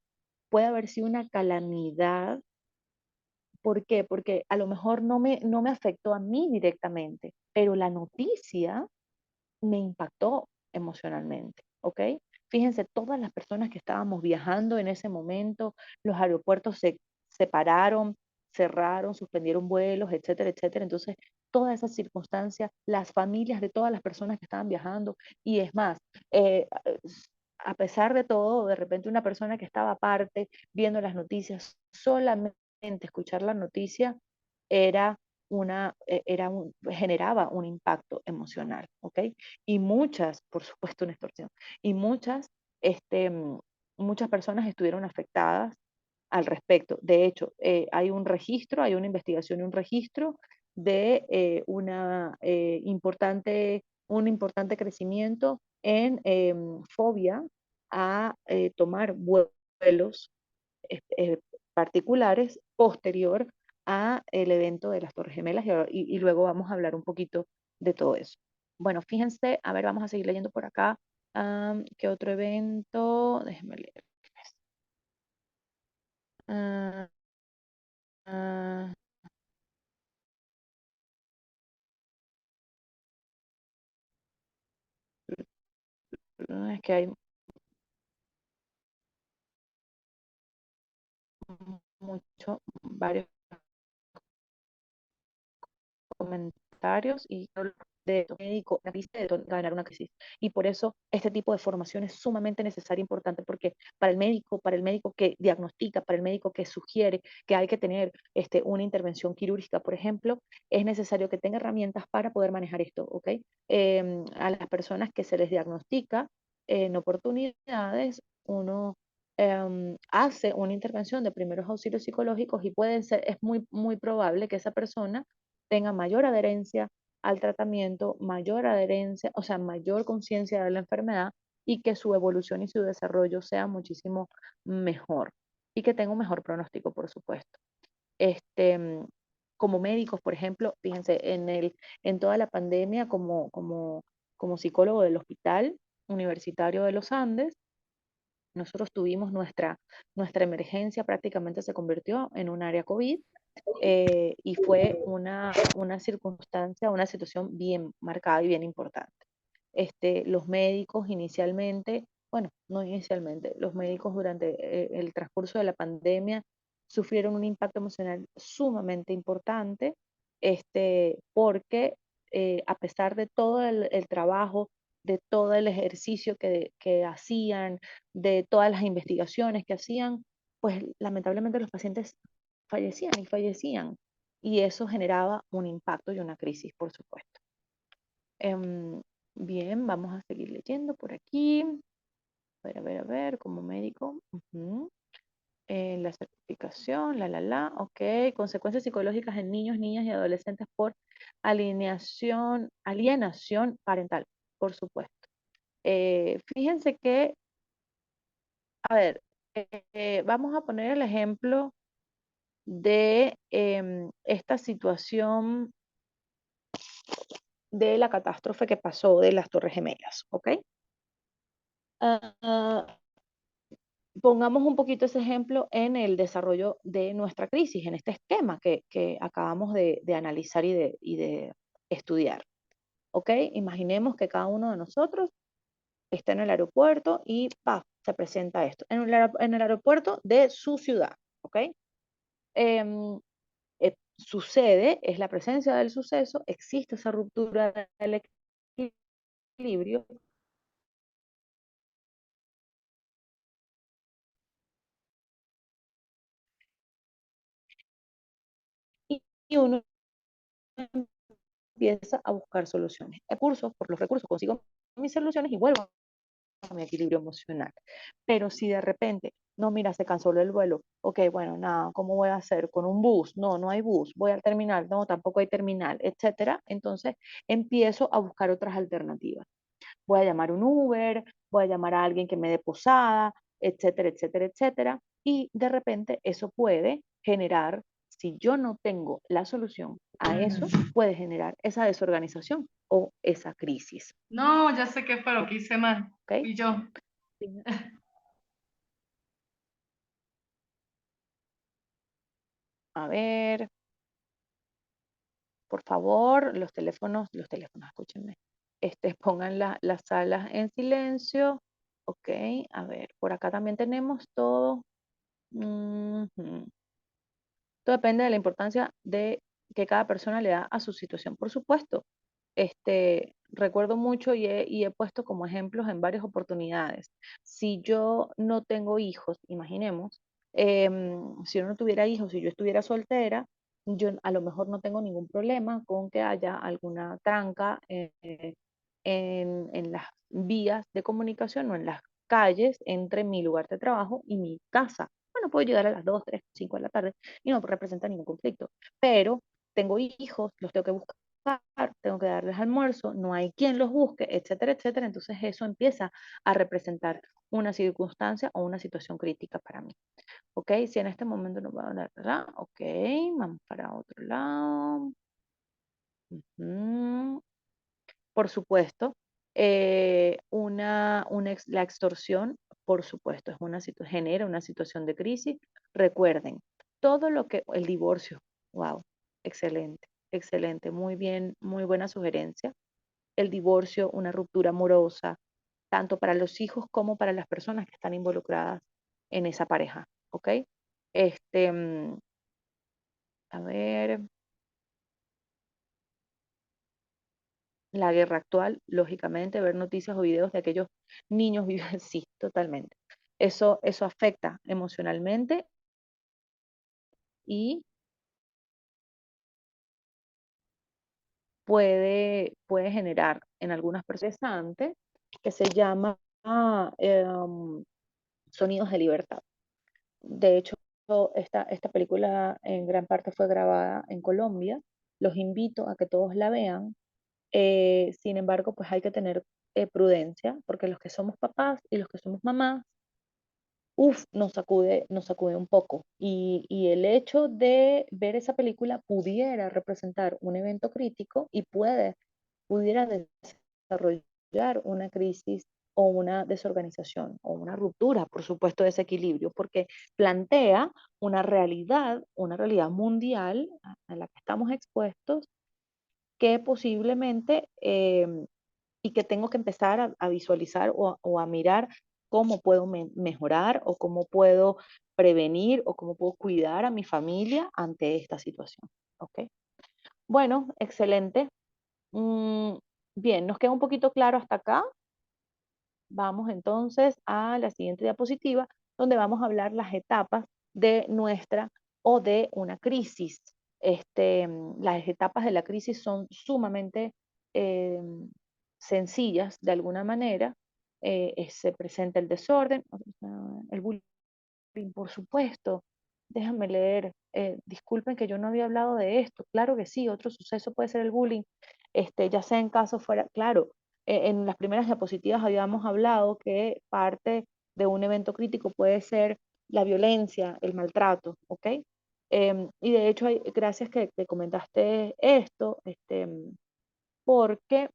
puede haber sido una calamidad. ¿Por qué? Porque a lo mejor no me afectó a mí directamente, pero la noticia me impactó emocionalmente, ¿ok? Fíjense, todas las personas que estábamos viajando en ese momento, los aeropuertos se separaron, cerraron, suspendieron vuelos, etcétera, etcétera. Entonces, todas esas circunstancias, las familias de todas las personas que estaban viajando, y es más, eh, a pesar de todo, de repente una persona que estaba aparte, viendo las noticias, solamente escuchar la noticia era generaba un impacto emocional, ¿ok? Y muchas, por supuesto, una extorsión, y muchas personas estuvieron afectadas al respecto. De hecho, hay un registro, hay una investigación y un registro de un importante crecimiento en fobia a tomar vuelos eh, eh, particulares posterior a el evento de las Torres Gemelas y luego vamos a hablar un poquito de todo eso. Bueno, fíjense, a ver, vamos a seguir leyendo por acá. ¿Qué otro evento? Déjenme leer. Ah, ah, es que hay varios comentarios y de médico, la crisis de ganar una crisis. Y por eso este tipo de formación es sumamente necesaria e importante porque para el médico que diagnostica, para el médico que sugiere que hay que tener una intervención quirúrgica, por ejemplo, es necesario que tenga herramientas para poder manejar esto, ¿ok? A las personas que se les diagnostica en oportunidades, uno hace una intervención de primeros auxilios psicológicos y es muy probable que esa persona tenga mayor adherencia al tratamiento, mayor adherencia, o sea, mayor conciencia de la enfermedad y que su evolución y su desarrollo sea muchísimo mejor y que tenga un mejor pronóstico, por supuesto. Este, mm, Como médicos, por ejemplo, fíjense, en toda la pandemia como psicólogo del Hospital Universitario de los Andes, nosotros tuvimos nuestra emergencia, prácticamente se convirtió en un área COVID y fue una circunstancia, una situación bien marcada y bien importante. Los médicos inicialmente, bueno, no inicialmente, los médicos durante el transcurso de la pandemia sufrieron un impacto emocional sumamente importante, porque a pesar de todo el trabajo, de todo el ejercicio que hacían, de todas las investigaciones que hacían, pues lamentablemente los pacientes fallecían y fallecían. y eso generaba un impacto y una crisis, por supuesto. Bien, vamos a seguir leyendo por aquí. A ver, como médico. La certificación, ok. Consecuencias psicológicas en niños, niñas y adolescentes por alienación parental, por supuesto. Fíjense que, a ver, vamos a poner el ejemplo de esta situación de la catástrofe que pasó de las Torres Gemelas, ¿ok? Ah, pongamos un poquito ese ejemplo en el desarrollo de nuestra crisis, en este esquema que acabamos de analizar y de estudiar, ¿ok? Imaginemos que cada uno de nosotros está en el aeropuerto y ¡paf! Se presenta esto, en el aeropuerto de su ciudad, ¿ok? Em, sucede, es la presencia del suceso, existe esa ruptura del equilibrio y uno empieza a buscar soluciones. Por los recursos consigo mis soluciones y vuelvo a mi equilibrio emocional. Pero si de repente, no, mira, se canceló el vuelo, ok, bueno, nada, ¿cómo voy a hacer? ¿Con un bus? No, no hay bus, voy al terminal, no, tampoco hay terminal, etcétera. Entonces empiezo a buscar otras alternativas. Voy a llamar un Uber, voy a llamar a alguien que me dé posada, etcétera, etcétera, etcétera. Y de repente eso puede generar, si yo no tengo la solución a eso, puede generar esa desorganización o esa crisis. No, ya sé qué fue lo que hice mal. ¿Ok? Y yo. A ver, por favor, escúchenme. Pongan las salas en silencio. Ok, a ver, por acá también tenemos todo. Ujú. Todo depende de la importancia de que cada persona le da a su situación. Por supuesto, recuerdo mucho y he puesto como ejemplos en varias oportunidades. Si yo no tengo hijos, imaginemos, si yo no tuviera hijos, si yo estuviera soltera, yo a lo mejor no tengo ningún problema con que haya alguna tranca en las vías de comunicación o en las calles entre mi lugar de trabajo y mi casa. Bueno, puedo llegar a las 2, 3, 5 de la tarde y no representa ningún conflicto, pero tengo hijos, los tengo que buscar, tengo que darles almuerzo, no hay quien los busque, etcétera, etcétera. Entonces eso empieza a representar una circunstancia o una situación crítica para mí. ¿Ok? Si en este momento no va a dar, ¿verdad? Ok, vamos para otro lado. Por supuesto, la extorsión, por supuesto, genera una situación de crisis. Recuerden, todo lo que, el divorcio, wow, excelente, excelente, muy bien, muy buena sugerencia. El divorcio, una ruptura amorosa, tanto para los hijos como para las personas que están involucradas en esa pareja, ¿ok? Este, mm, a ver, la guerra actual, lógicamente, ver noticias o videos de aquellos niños vivos, sí, totalmente. Eso afecta emocionalmente y puede generar en algunas personas interesante que se llama sonidos de libertad. De hecho, esta película en gran parte fue grabada en Colombia. Los invito a que todos la vean. Sin embargo, pues hay que tener prudencia, porque los que somos papás y los que somos mamás, nos sacude un poco. Y el hecho de ver esa película pudiera representar un evento crítico y pudiera desarrollar una crisis o una desorganización o una ruptura, por supuesto, de ese equilibrio, porque plantea una realidad mundial a la que estamos expuestos, que posiblemente y que tengo que empezar a visualizar o a mirar cómo puedo mejorar o cómo puedo prevenir o cómo puedo cuidar a mi familia ante esta situación. ¿Ok? Bueno, excelente. Mm, bien, nos queda un poquito claro hasta acá. Vamos entonces a la siguiente diapositiva, donde vamos a hablar las etapas de nuestra o de una crisis. Las etapas de la crisis son sumamente eh, sencillas de alguna manera. Se presenta el desorden, o sea, el bullying, por supuesto. Déjame leer. Disculpen que yo no había hablado de esto. Claro que sí, otro suceso puede ser el bullying, ya sea en caso fuera, claro, en las primeras diapositivas habíamos hablado que parte de un evento crítico puede ser la violencia, el maltrato, ¿ok? Y de hecho, gracias que comentaste esto, porque,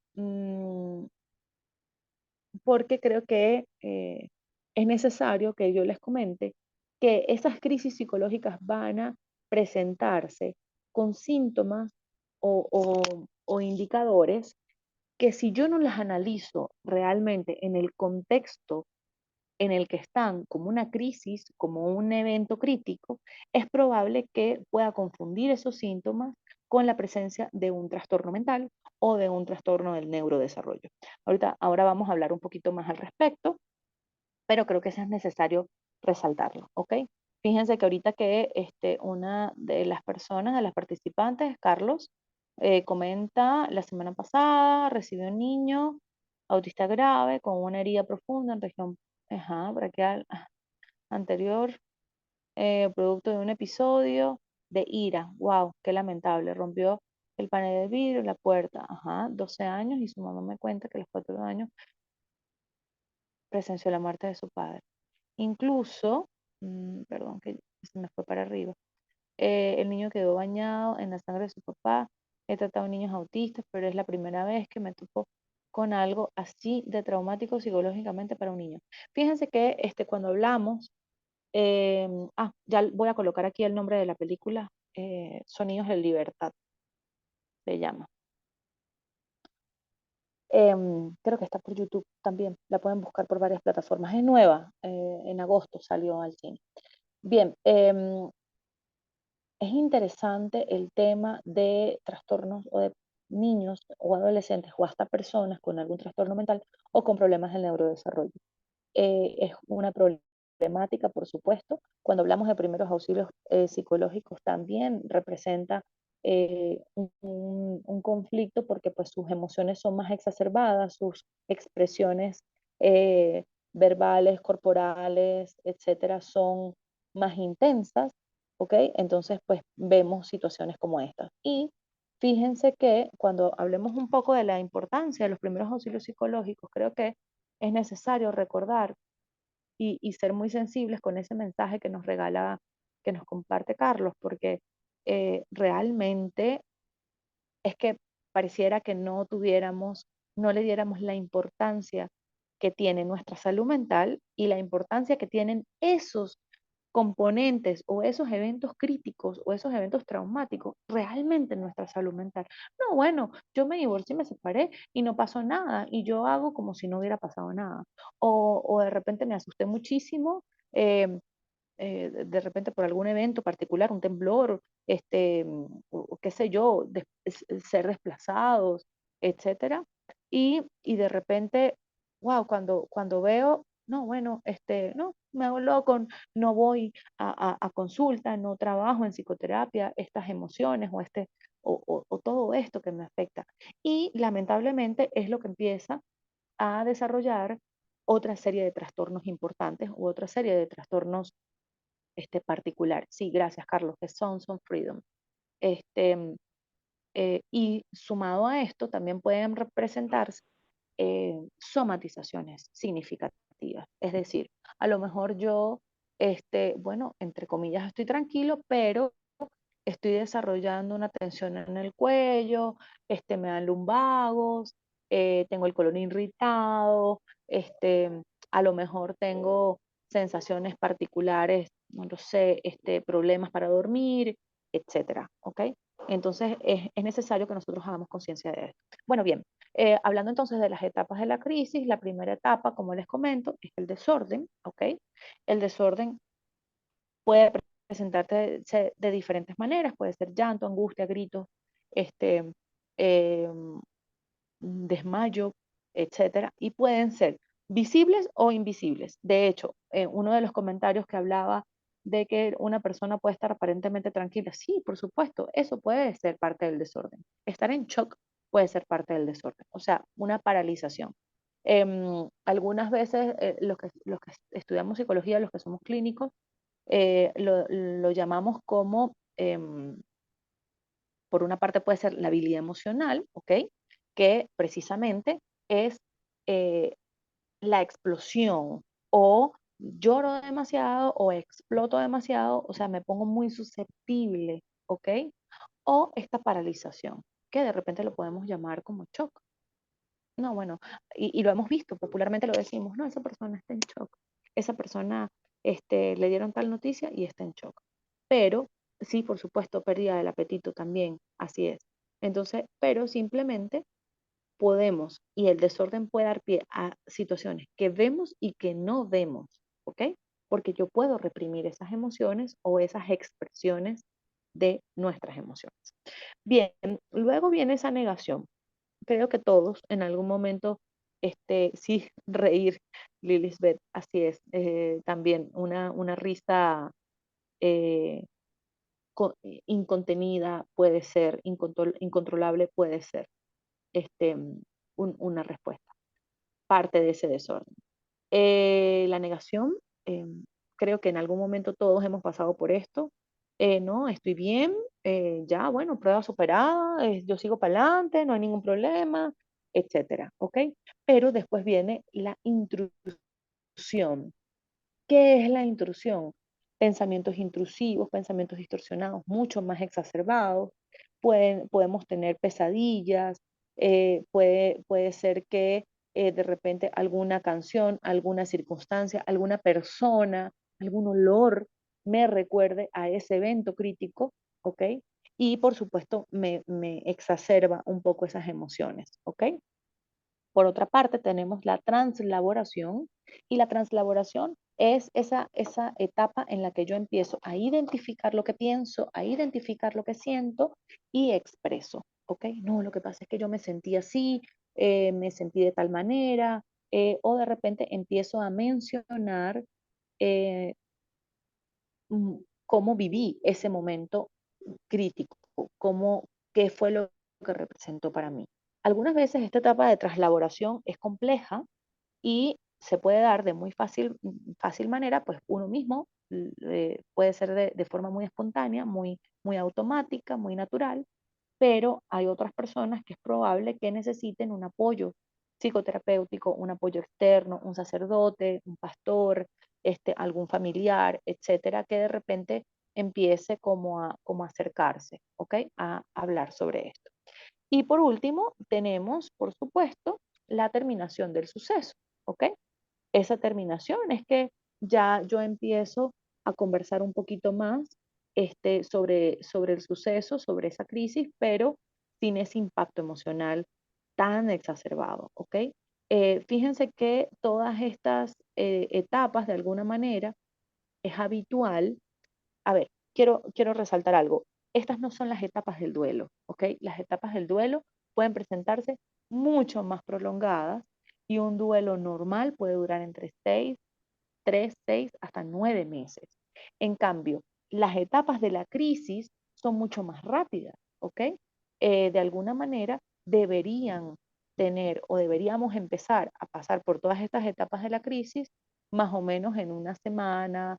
porque creo que es necesario que yo les comente que esas crisis psicológicas van a presentarse con síntomas o indicadores que si yo no las analizo realmente en el contexto en el que están como una crisis, como un evento crítico, es probable que pueda confundir esos síntomas con la presencia de un trastorno mental o de un trastorno del neurodesarrollo. Ahora vamos a hablar un poquito más al respecto, pero creo que eso es necesario resaltarlo, ¿ok? Fíjense que ahorita que una de las personas, de las participantes, Carlos, comenta, la semana pasada recibió un niño autista grave con una herida profunda en región braquial anterior, producto de un episodio de ira. Wow, qué lamentable. Rompió el panel de vidrio, la puerta. 12 años y su mamá me cuenta que a los 4 años presenció la muerte de su padre. Incluso, perdón, que se me fue para arriba, el niño quedó bañado en la sangre de su papá. He tratado niños autistas, pero es la primera vez que me topo con algo así de traumático psicológicamente para un niño. Fíjense que cuando hablamos, ya voy a colocar aquí el nombre de la película, Sonidos de Libertad, se llama. Creo que está por YouTube también, la pueden buscar por varias plataformas. Es nueva, en agosto salió al cine. Bien, es interesante el tema de trastornos o de niños o adolescentes o hasta personas con algún trastorno mental o con problemas del neurodesarrollo. Es una problemática, por supuesto. Cuando hablamos de primeros auxilios psicológicos también representa un conflicto porque pues sus emociones son más exacerbadas, sus expresiones eh, verbales, corporales, etcétera, son más intensas, ¿ok? Entonces pues vemos situaciones como estas. Y fíjense que cuando hablemos un poco de la importancia de los primeros auxilios psicológicos, creo que es necesario recordar y ser muy sensibles con ese mensaje que nos regala, que nos comparte Carlos, porque realmente es que pareciera que no tuviéramos, no le diéramos la importancia que tiene nuestra salud mental y la importancia que tienen esos componentes o esos eventos críticos o esos eventos traumáticos realmente en nuestra salud mental. No, bueno, yo me divorcié, me separé y no pasó nada y yo hago como si no hubiera pasado nada. O de repente me asusté muchísimo, eh, de repente por algún evento particular, un temblor, o qué sé yo, ser desplazados, etcétera. Y de repente, wow, cuando veo, no, bueno, no, me hago loco, no voy a consulta, no trabajo en psicoterapia, estas emociones o todo esto que me afecta. Y lamentablemente es lo que empieza a desarrollar otra serie de trastornos importantes u otra serie de trastornos particular. Sí, gracias, Carlos, que Sons of Freedom. Este, y sumado a esto, también pueden representarse somatizaciones significativas. Es decir, a lo mejor yo, bueno, entre comillas, estoy tranquilo, pero estoy desarrollando una tensión en el cuello, me dan lumbagos, tengo el colon irritado, a lo mejor tengo sensaciones particulares, no lo sé, problemas para dormir, etcétera, ¿ok? Entonces es necesario que nosotros hagamos conciencia de esto. Bueno, bien, hablando entonces de las etapas de la crisis, la primera etapa, como les comento, es el desorden, ¿ok? El desorden puede presentarse de diferentes maneras, puede ser llanto, angustia, gritos, este, eh, desmayo, etcétera, y pueden ser visibles o invisibles. De hecho, uno de los comentarios que hablaba de que una persona puede estar aparentemente tranquila. Sí, por supuesto, eso puede ser parte del desorden. Estar en shock puede ser parte del desorden, o sea, una paralización. Algunas veces los que estudiamos psicología, los que somos clínicos, lo llamamos como, por una parte puede ser la habilidad emocional, ¿ok? Que precisamente es eh, la explosión o lloro demasiado o exploto demasiado, o sea, me pongo muy susceptible, ¿ok? O esta paralización, que de repente lo podemos llamar como shock. No, bueno, y lo hemos visto, popularmente lo decimos, no, esa persona está en shock, esa persona le dieron tal noticia y está en shock. Pero sí, por supuesto, pérdida del apetito también, así es. Entonces, pero simplemente podemos, y el desorden puede dar pie a situaciones que vemos y que no vemos, ¿ok? Porque yo puedo reprimir esas emociones o esas expresiones de nuestras emociones. Bien, luego viene esa negación. Creo que todos en algún momento, sí, reír, Lilisbeth, así es, también una risa eh, incontenida puede ser, incontrolable puede ser una respuesta, parte de ese desorden. La negación, eh, creo que en algún momento todos hemos pasado por esto. No, estoy bien, ya, bueno, prueba superada, yo sigo para adelante, no hay ningún problema, etcétera, ¿ok? Pero después viene la intrusión. ¿Qué es la intrusión? Pensamientos intrusivos, pensamientos distorsionados, mucho más exacerbados. Podemos tener pesadillas, puede ser que de repente alguna canción, alguna circunstancia, alguna persona, algún olor me recuerde a ese evento crítico, ¿ok? Y por supuesto me exacerba un poco esas emociones, ¿ok? Por otra parte, tenemos la translaboración y la translaboración es esa etapa en la que yo empiezo a identificar lo que pienso, a identificar lo que siento y expreso, ¿ok? No, lo que pasa es que yo me sentí así, me sentí de tal manera, o de repente empiezo a mencionar eh, cómo viví ese momento crítico, cómo, qué fue lo que representó para mí. Algunas veces esta etapa de traslaboración es compleja y se puede dar de muy fácil manera, pues uno mismo puede ser de forma muy espontánea, muy automática, muy natural, pero hay otras personas que es probable que necesiten un apoyo psicoterapéutico, un apoyo externo, un sacerdote, un pastor, algún familiar, etcétera, que de repente empiece como a acercarse, ¿ok? A hablar sobre esto. Y por último, tenemos, por supuesto, la terminación del suceso, ¿ok? Esa terminación es que ya yo empiezo a conversar un poquito más sobre el suceso, sobre esa crisis, pero sin ese impacto emocional tan exacerbado, ¿ok? Fíjense que todas estas etapas, de alguna manera, es habitual. A ver, quiero resaltar algo. Estas no son las etapas del duelo, ¿ok? Las etapas del duelo pueden presentarse mucho más prolongadas y un duelo normal puede durar entre 6 hasta 9 meses. En cambio, las etapas de la crisis son mucho más rápidas, ¿ok? De alguna manera deberían tener o deberíamos empezar a pasar por todas estas etapas de la crisis más o menos en una semana,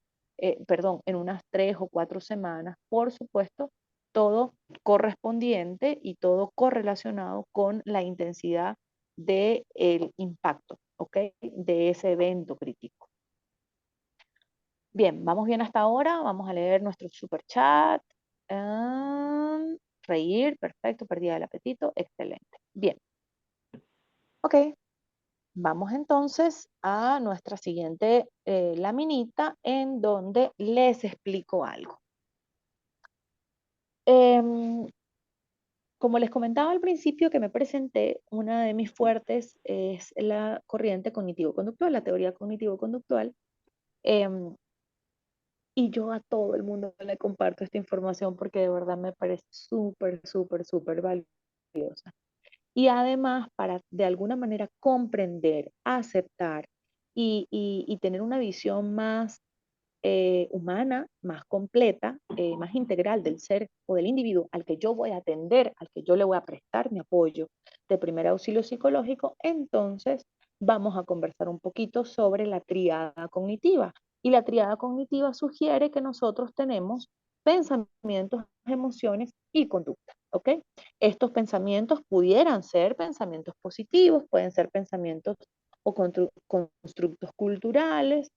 perdón, en unas 3 o 4 semanas, por supuesto, todo correspondiente y todo correlacionado con la intensidad del impacto, ¿ok? De ese evento crítico. Bien, vamos bien hasta ahora. Vamos a leer nuestro super chat. Reír, perfecto, pérdida del apetito, excelente. Bien, ok. Vamos entonces a nuestra siguiente laminita en donde les explico algo. Em, Como les comentaba al principio que me presenté, una de mis fuertes es la corriente cognitivo-conductual, la teoría cognitivo-conductual. em, Y yo a todo el mundo le comparto esta información porque de verdad me parece súper, súper, súper valiosa. Y además para de alguna manera comprender, aceptar y tener una visión más humana, más completa, más integral del ser o del individuo al que yo voy a atender, al que yo le voy a prestar mi apoyo de primer auxilio psicológico, entonces vamos a conversar un poquito sobre la tríada cognitiva. Y la tríada cognitiva sugiere que nosotros tenemos pensamientos, emociones y conducta, ¿ok? Estos pensamientos pudieran ser pensamientos positivos, pueden ser pensamientos o constructos culturales,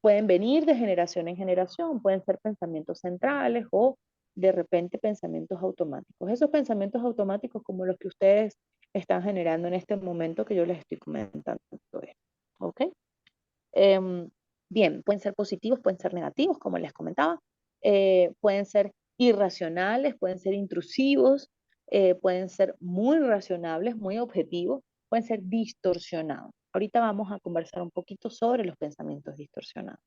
pueden venir de generación en generación, pueden ser pensamientos centrales o de repente pensamientos automáticos. Esos pensamientos automáticos como los que ustedes están generando en este momento que yo les estoy comentando. ¿Ok? Bien, pueden ser positivos, pueden ser negativos, como les comentaba, pueden ser irracionales, pueden ser intrusivos, pueden ser muy racionables, muy objetivos, pueden ser distorsionados. Ahorita vamos a conversar un poquito sobre los pensamientos distorsionados.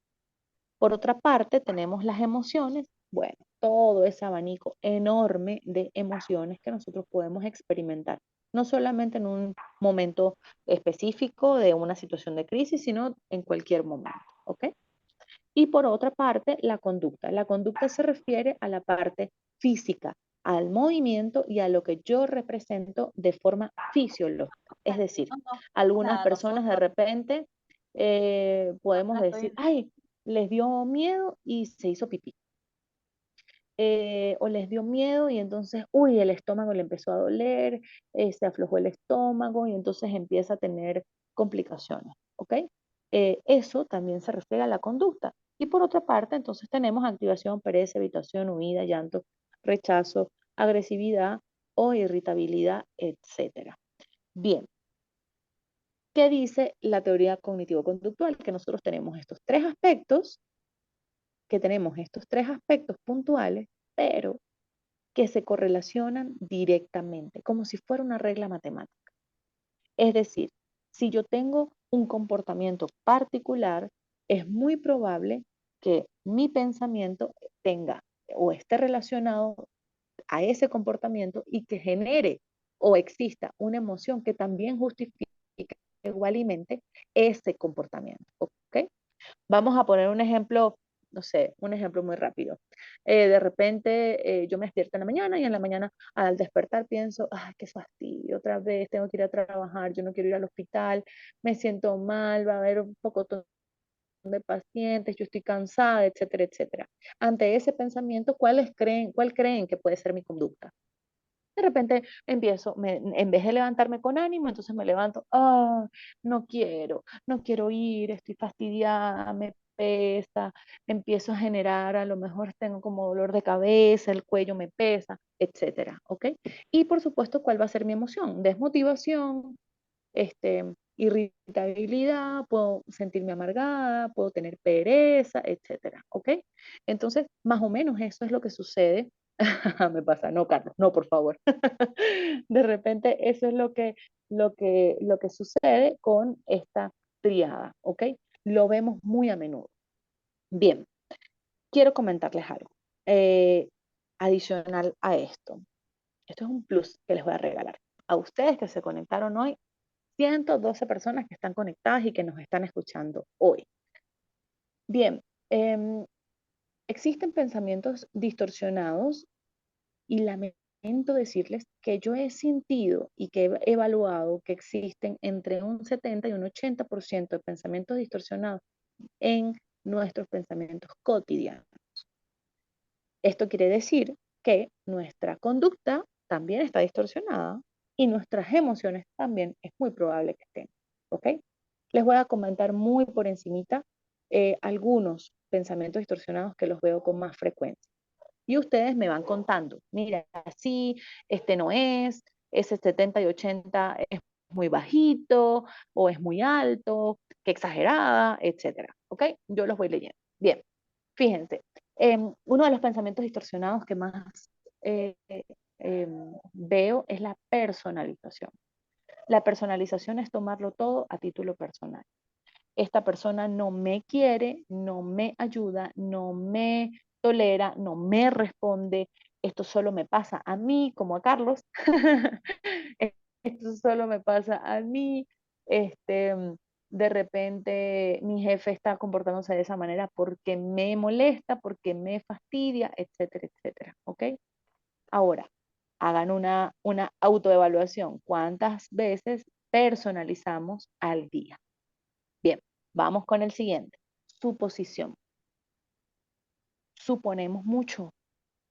Por otra parte, tenemos las emociones. Bueno, todo ese abanico enorme de emociones que nosotros podemos experimentar, no solamente en un momento específico de una situación de crisis, sino en cualquier momento, ¿ok? Y por otra parte, la conducta. La conducta se refiere a la parte física, al movimiento y a lo que yo represento de forma fisiológica. Es decir, algunas personas de repente podemos decir, ay, les dio miedo y se hizo pipí. O les dio miedo y entonces, uy, el estómago le empezó a doler, se aflojó el estómago y entonces empieza a tener complicaciones, ¿ok? Eso también se refiere a la conducta. Y por otra parte, entonces tenemos activación, pereza, evitación, huida, llanto, rechazo, agresividad o irritabilidad, etcétera. Bien, ¿qué dice la teoría cognitivo-conductual? Que nosotros tenemos estos tres aspectos, puntuales, pero que se correlacionan directamente, como si fuera una regla matemática. Es decir, si yo tengo un comportamiento particular, es muy probable que mi pensamiento tenga o esté relacionado a ese comportamiento y que genere o exista una emoción que también justifique igualmente ese comportamiento. ¿Ok? Vamos a poner un ejemplo, no sé, un ejemplo muy rápido. De repente yo me despierto en la mañana y en la mañana al despertar pienso, ay, qué fastidio, otra vez tengo que ir a trabajar, yo no quiero ir al hospital, me siento mal, va a haber un poco de pacientes, yo estoy cansada, etcétera, etcétera. Ante ese pensamiento, cuál creen que puede ser mi conducta? De repente empiezo, en vez de levantarme con ánimo, entonces me levanto, ah, no quiero ir, estoy fastidiada, me pesa, empiezo a generar, a lo mejor tengo como dolor de cabeza, el cuello me pesa, etcétera, ¿ok? Y por supuesto, ¿cuál va a ser mi emoción? Desmotivación, irritabilidad, puedo sentirme amargada, puedo tener pereza, etcétera, ¿ok? Entonces, más o menos eso es lo que sucede. Me pasa, no, Carlos, no, por favor. De repente, eso es lo que sucede con esta triada, ¿ok? Lo vemos muy a menudo. Bien, quiero comentarles algo. Adicional a esto. Esto es un plus que les voy a regalar. A ustedes que se conectaron hoy, 112 personas que están conectadas y que nos están escuchando hoy. Bien, existen pensamientos distorsionados y lamento decirles que yo he sentido y que he evaluado que existen entre un 70 y un 80% de pensamientos distorsionados en nuestros pensamientos cotidianos. Esto quiere decir que nuestra conducta también está distorsionada y nuestras emociones también es muy probable que estén. ¿Ok? Les voy a comentar muy por encimita algunos pensamientos distorsionados que los veo con más frecuencia. Y ustedes me van contando, mira, sí, este no es, ese 70 y 80 es muy bajito o es muy alto, qué exagerada, etcétera. ¿Ok? Yo los voy leyendo. Bien, fíjense, uno de los pensamientos distorsionados que más eh, veo es la personalización. La personalización es tomarlo todo a título personal. Esta persona no me quiere, no me ayuda, no me tolera, no me responde. Esto solo me pasa a mí, como a Carlos. Esto solo me pasa a mí. de repente mi jefe está comportándose de esa manera porque me molesta, porque me fastidia, etcétera, etcétera, ¿ok? Ahora, hagan una autoevaluación. ¿Cuántas veces personalizamos al día? Bien, vamos con el siguiente. Suposición. Suponemos mucho.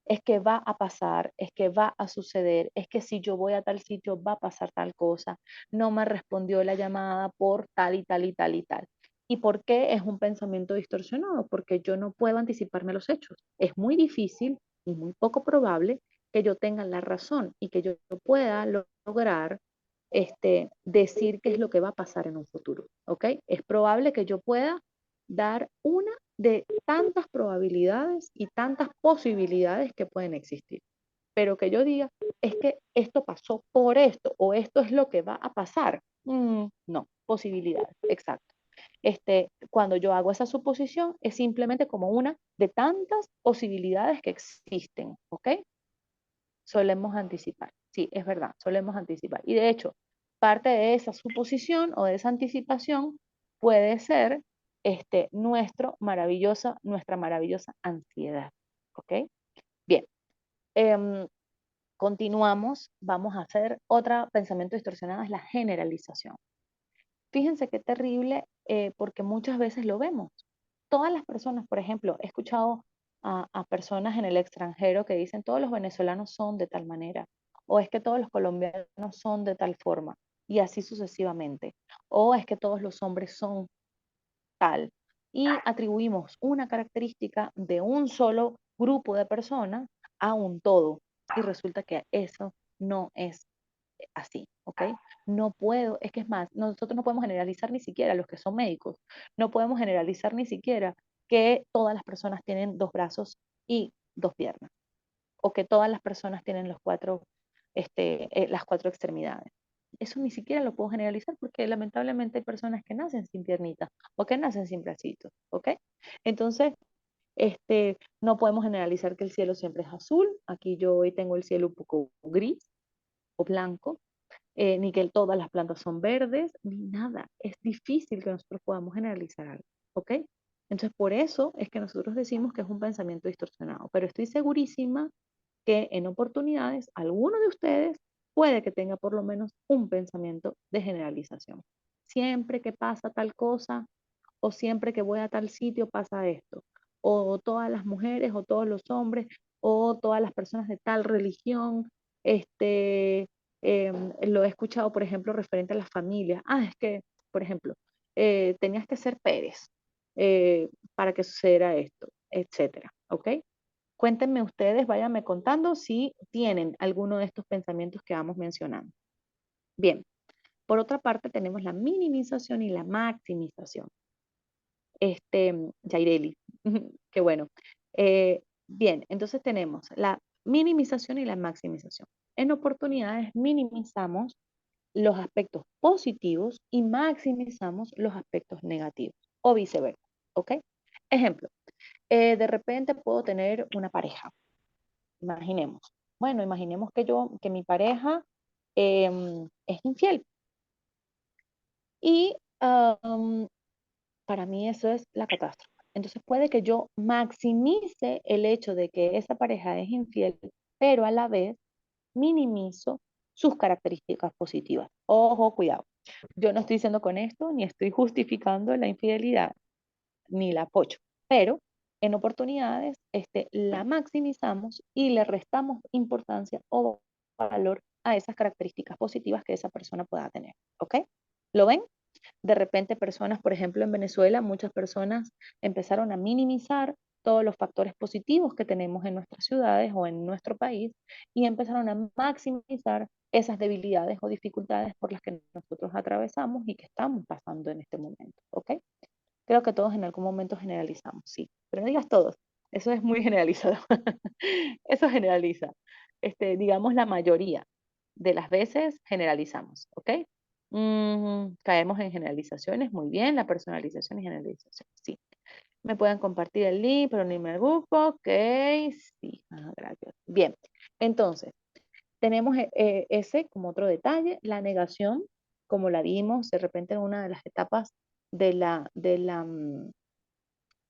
Es que va a pasar, es que va a suceder, es que si yo voy a tal sitio va a pasar tal cosa, no me respondió la llamada por tal y tal y tal y tal. ¿Y por qué es un pensamiento distorsionado? Porque yo no puedo anticiparme los hechos. Es muy difícil y muy poco probable que yo tenga la razón y que yo pueda lograr decir qué es lo que va a pasar en un futuro, ¿ok? Es probable que yo pueda dar una de tantas probabilidades y tantas posibilidades que pueden existir. Pero que yo diga, es que esto pasó por esto o esto es lo que va a pasar. No, posibilidades, exacto. Cuando yo hago esa suposición es simplemente como una de tantas posibilidades que existen, ¿ok? Solemos anticipar. Sí, es verdad, solemos anticipar. Y de hecho, parte de esa suposición o de esa anticipación puede ser nuestra maravillosa ansiedad. ¿Ok? Bien. Em, continuamos. Vamos a hacer otro pensamiento distorsionado, es la generalización. Fíjense qué terrible, porque muchas veces lo vemos. Todas las personas, por ejemplo, he escuchado a personas en el extranjero que dicen todos los venezolanos son de tal manera, o es que todos los colombianos son de tal forma, y así sucesivamente, o es que todos los hombres son tal, y atribuimos una característica de un solo grupo de personas a un todo, y resulta que eso no es así, ¿ok? No puedo, es que es más, nosotros no podemos generalizar ni siquiera los que son médicos, no podemos generalizar ni siquiera que todas las personas tienen dos brazos y dos piernas, o que todas las personas tienen las cuatro extremidades. Eso ni siquiera lo puedo generalizar porque lamentablemente hay personas que nacen sin piernitas o que nacen sin bracitos, ¿ok? Entonces, no podemos generalizar que el cielo siempre es azul. Aquí yo hoy tengo el cielo un poco gris o blanco, ni que todas las plantas son verdes, ni nada. Es difícil que nosotros podamos generalizar algo, ¿ok? Entonces, por eso es que nosotros decimos que es un pensamiento distorsionado, pero estoy segurísima que en oportunidades alguno de ustedes puede que tenga por lo menos un pensamiento de generalización. Siempre que pasa tal cosa o siempre que voy a tal sitio pasa esto, o todas las mujeres o todos los hombres o todas las personas de tal religión, lo he escuchado, por ejemplo, referente a las familias. Es que, por ejemplo, tenías que ser Pérez para que sucediera esto, etcétera, ¿ok? Cuéntenme ustedes, váyanme contando si tienen alguno de estos pensamientos que vamos mencionando. Bien, por otra parte tenemos la minimización y la maximización. Yaireli, qué bueno. Bien, entonces tenemos la minimización y la maximización. En oportunidades minimizamos los aspectos positivos y maximizamos los aspectos negativos, o viceversa, ¿ok? Ejemplo, de repente puedo tener una pareja, imaginemos. Bueno, imaginemos que mi pareja es infiel y para mí eso es la catástrofe. Entonces puede que yo maximice el hecho de que esa pareja es infiel, pero a la vez minimizo sus características positivas. Ojo, cuidado. Yo no estoy diciendo con esto, ni estoy justificando la infidelidad, ni la apoyo, pero en oportunidades la maximizamos y le restamos importancia o valor a esas características positivas que esa persona pueda tener. ¿Ok? ¿Lo ven? De repente personas, por ejemplo, en Venezuela, muchas personas empezaron a minimizar todos los factores positivos que tenemos en nuestras ciudades o en nuestro país y empezaron a maximizar esas debilidades o dificultades por las que nosotros atravesamos y que estamos pasando en este momento, ¿ok? Creo que todos en algún momento generalizamos, sí, pero no digas todos, eso es muy generalizado. Eso generaliza. Digamos la mayoría de las veces generalizamos, ¿ok? Caemos en generalizaciones, muy bien, la personalización y generalización, sí. Me pueden compartir el link, pero ni me busco, ok, sí, gracias. Bien, entonces, tenemos ese como otro detalle, la negación, como la vimos de repente en una de las etapas de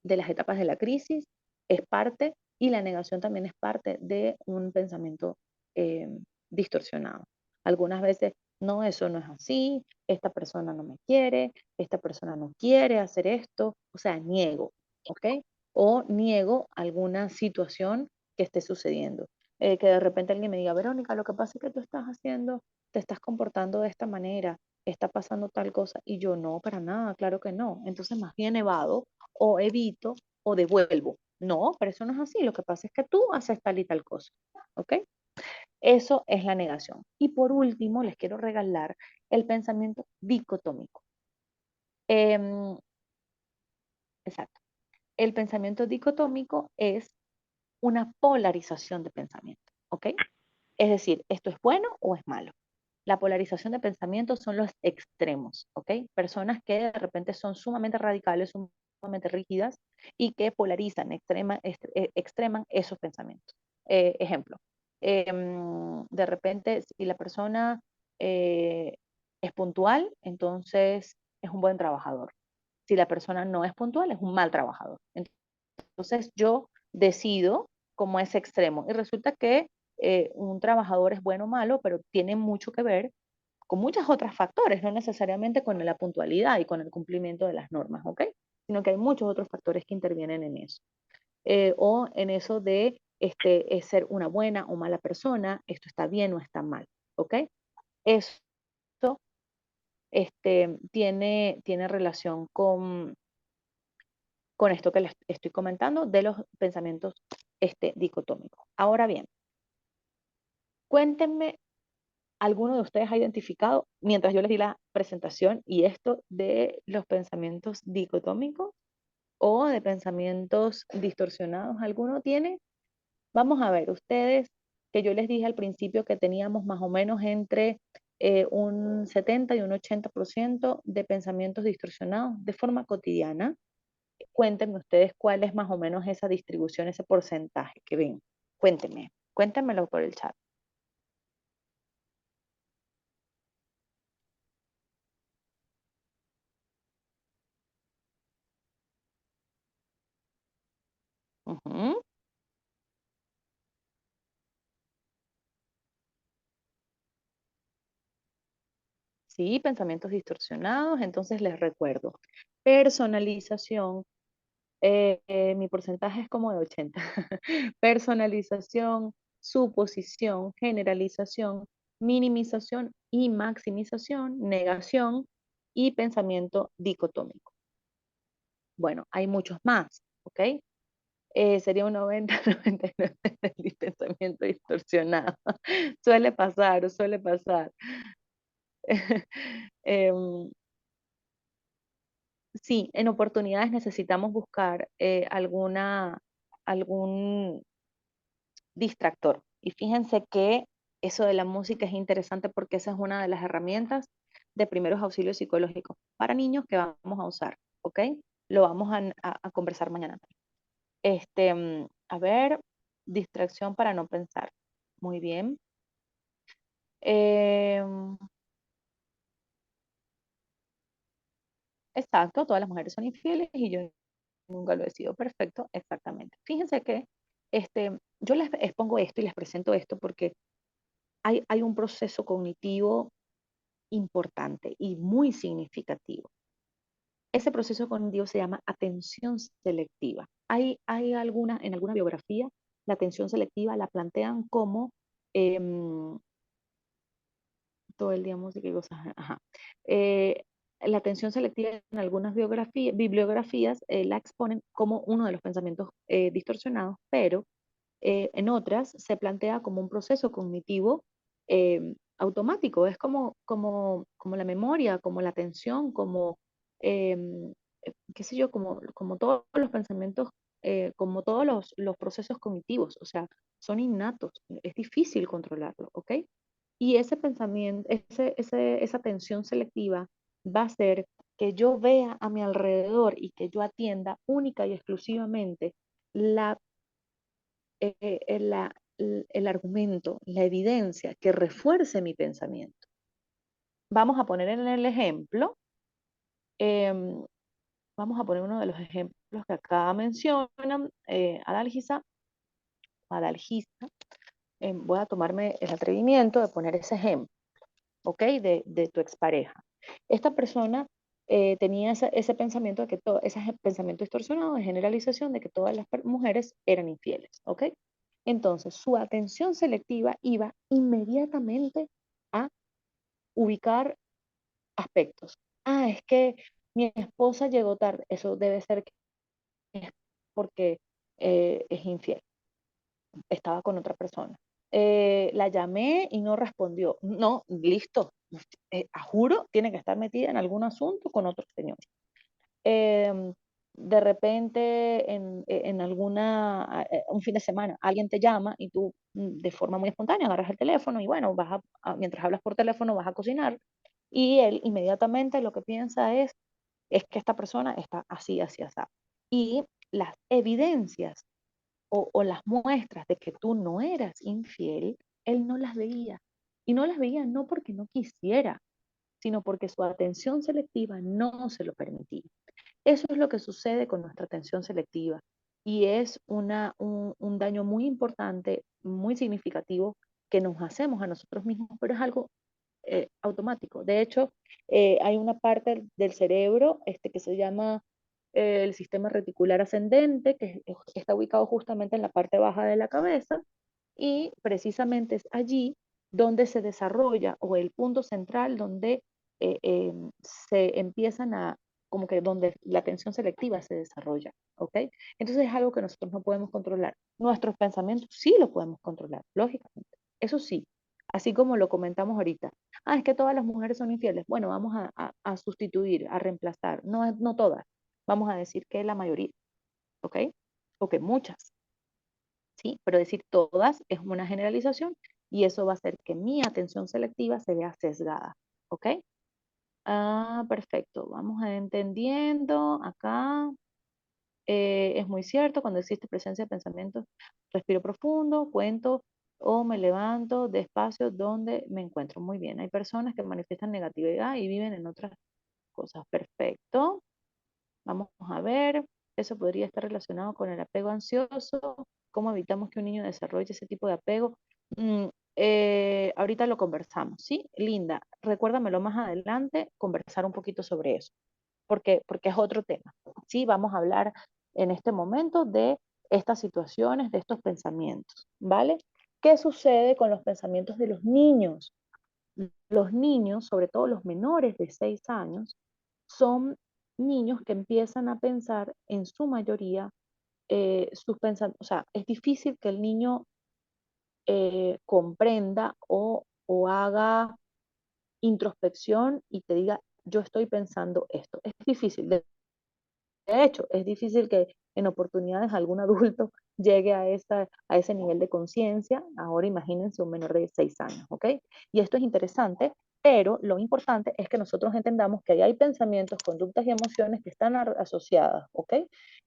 de las etapas de la crisis, es parte, y la negación también es parte de un pensamiento eh, distorsionado. Algunas veces, no, eso no es así, esta persona no me quiere, esta persona no quiere hacer esto, o sea, niego, ¿ok? O niego alguna situación que esté sucediendo. Que de repente alguien me diga, Verónica, lo que pasa es que tú estás haciendo, te estás comportando de esta manera, está pasando tal cosa, y yo no, para nada, claro que no. Entonces más bien evado o evito o devuelvo. No, pero eso no es así. Lo que pasa es que tú haces tal y tal cosa. ¿Ok? Eso es la negación. Y por último, les quiero regalar el pensamiento dicotómico. Exacto. El pensamiento dicotómico es una polarización de pensamiento. ¿Ok? Es decir, esto es bueno o es malo. La polarización de pensamiento son los extremos, ¿ok? Personas que de repente son sumamente radicales, sumamente rígidas y que polarizan, extreman esos pensamientos. Ejemplo, de repente si la persona eh, es puntual, entonces es un buen trabajador. Si la persona no es puntual, es un mal trabajador. Entonces yo decido como ese extremo y resulta que un trabajador es bueno o malo, pero tiene mucho que ver con muchos otros factores, no necesariamente con la puntualidad y con el cumplimiento de las normas, ¿ok? Sino que hay muchos otros factores que intervienen en eso. O en eso de ser una buena o mala persona, esto está bien o está mal, ¿ok? Eso tiene relación con esto que les estoy comentando de los pensamientos dicotómicos. Ahora bien, cuéntenme, ¿alguno de ustedes ha identificado, mientras yo les di la presentación y esto, de los pensamientos dicotómicos o de pensamientos distorsionados? ¿Alguno tiene? Vamos a ver, ustedes, que yo les dije al principio que teníamos más o menos entre un 70 y un 80% de pensamientos distorsionados de forma cotidiana. Cuéntenme ustedes cuál es más o menos esa distribución, ese porcentaje que ven. Cuéntenmelo por el chat. Ujú. Sí, pensamientos distorsionados. Entonces les recuerdo, personalización, mi porcentaje es como de 80. Personalización, suposición, generalización, minimización y maximización, negación y pensamiento dicotómico. Bueno, hay muchos más, ¿ok? Sería un 90-99 del pensamiento distorsionado. Suele pasar, suele pasar. Em, sí, en oportunidades necesitamos buscar algún distractor. Y fíjense que eso de la música es interesante porque esa es una de las herramientas de primeros auxilios psicológicos para niños que vamos a usar, ¿ok? Lo vamos a conversar mañana. A ver, distracción para no pensar. Muy bien. Em, exacto, todas las mujeres son infieles y yo nunca lo he sido. Perfecto, exactamente. Fíjense que yo les expongo esto y les presento esto porque hay un proceso cognitivo importante y muy significativo. Ese proceso cognitivo se llama atención selectiva. En alguna biografía, la atención selectiva la plantean como em, todo el día música y cosas. Ajá. La atención selectiva en algunas bibliografías la exponen como uno de los pensamientos distorsionados, pero en otras se plantea como un proceso cognitivo automático. Es como la memoria, como la atención, qué sé yo, como todos los pensamientos, como todos los procesos cognitivos, o sea, son innatos, es difícil controlarlo, ¿ok? Y ese pensamiento, esa atención selectiva va a hacer que yo vea a mi alrededor y que yo atienda única y exclusivamente la, eh, eh, la- el argumento, la evidencia que refuerce mi pensamiento. Vamos a poner en el ejemplo Em, Vamos a poner uno de los ejemplos que acá mencionan, Adalgisa. Voy a tomarme el atrevimiento de poner ese ejemplo, ¿ok? De tu expareja. Esta persona tenía ese pensamiento de que ese pensamiento distorsionado de generalización de que todas las mujeres eran infieles, ¿ok? Entonces, su atención selectiva iba inmediatamente a ubicar aspectos. Ah, es que mi esposa llegó tarde. Eso debe ser que es porque es infiel, estaba con otra persona. La llamé y no respondió. No, listo. A juro, tiene que estar metida en algún asunto con otro señor. Em, de repente, en un fin de semana, alguien te llama y tú de forma muy espontánea agarras el teléfono y bueno, mientras hablas por teléfono vas a cocinar y él inmediatamente lo que piensa es que esta persona está así, así, así. Y las evidencias o las muestras de que tú no eras infiel, él no las veía. Y no las veía no porque no quisiera, sino porque su atención selectiva no se lo permitía. Eso es lo que sucede con nuestra atención selectiva y es un daño muy importante, muy significativo que nos hacemos a nosotros mismos, pero es algo automático. De hecho, hay una parte del cerebro que se llama el sistema reticular ascendente, que está ubicado justamente en la parte baja de la cabeza, y precisamente es allí donde se desarrolla, o el punto central donde se empiezan como que donde la atención selectiva se desarrolla, ¿ok? Entonces es algo que nosotros no podemos controlar. Nuestros pensamientos sí los podemos controlar, lógicamente. Eso sí, así como lo comentamos ahorita. Ah, es que todas las mujeres son infieles. Bueno, vamos a sustituir, a reemplazar. No, no todas. Vamos a decir que la mayoría, ¿ok? O que muchas, ¿sí? Pero decir todas es una generalización y eso va a hacer que mi atención selectiva se vea sesgada, ¿ok? Ah, perfecto. Vamos entendiendo acá. Es muy cierto, cuando existe presencia de pensamientos, respiro profundo, cuento o me levanto despacio donde me encuentro. Muy bien. Hay personas que manifiestan negatividad y viven en otras cosas. Perfecto. Vamos a ver. Eso podría estar relacionado con el apego ansioso. ¿Cómo evitamos que un niño desarrolle ese tipo de apego? Mm, ahorita lo conversamos, ¿sí? Linda, recuérdamelo más adelante, conversar un poquito sobre eso, porque es otro tema, ¿sí? Vamos a hablar en este momento de estas situaciones, de estos pensamientos, ¿vale? ¿Qué sucede con los pensamientos de los niños? Los niños, sobre todo los menores de 6 años, son niños que empiezan a pensar en su mayoría sus pensamientos, o sea, es difícil que el niño comprenda o haga introspección y te diga, yo estoy pensando esto. Es difícil. De hecho, es difícil que en oportunidades algún adulto llegue a ese nivel de conciencia. Ahora imagínense un menor de 6 años, ¿ok? Y esto es interesante, pero lo importante es que nosotros entendamos que ahí hay pensamientos, conductas y emociones que están asociadas, ¿ok?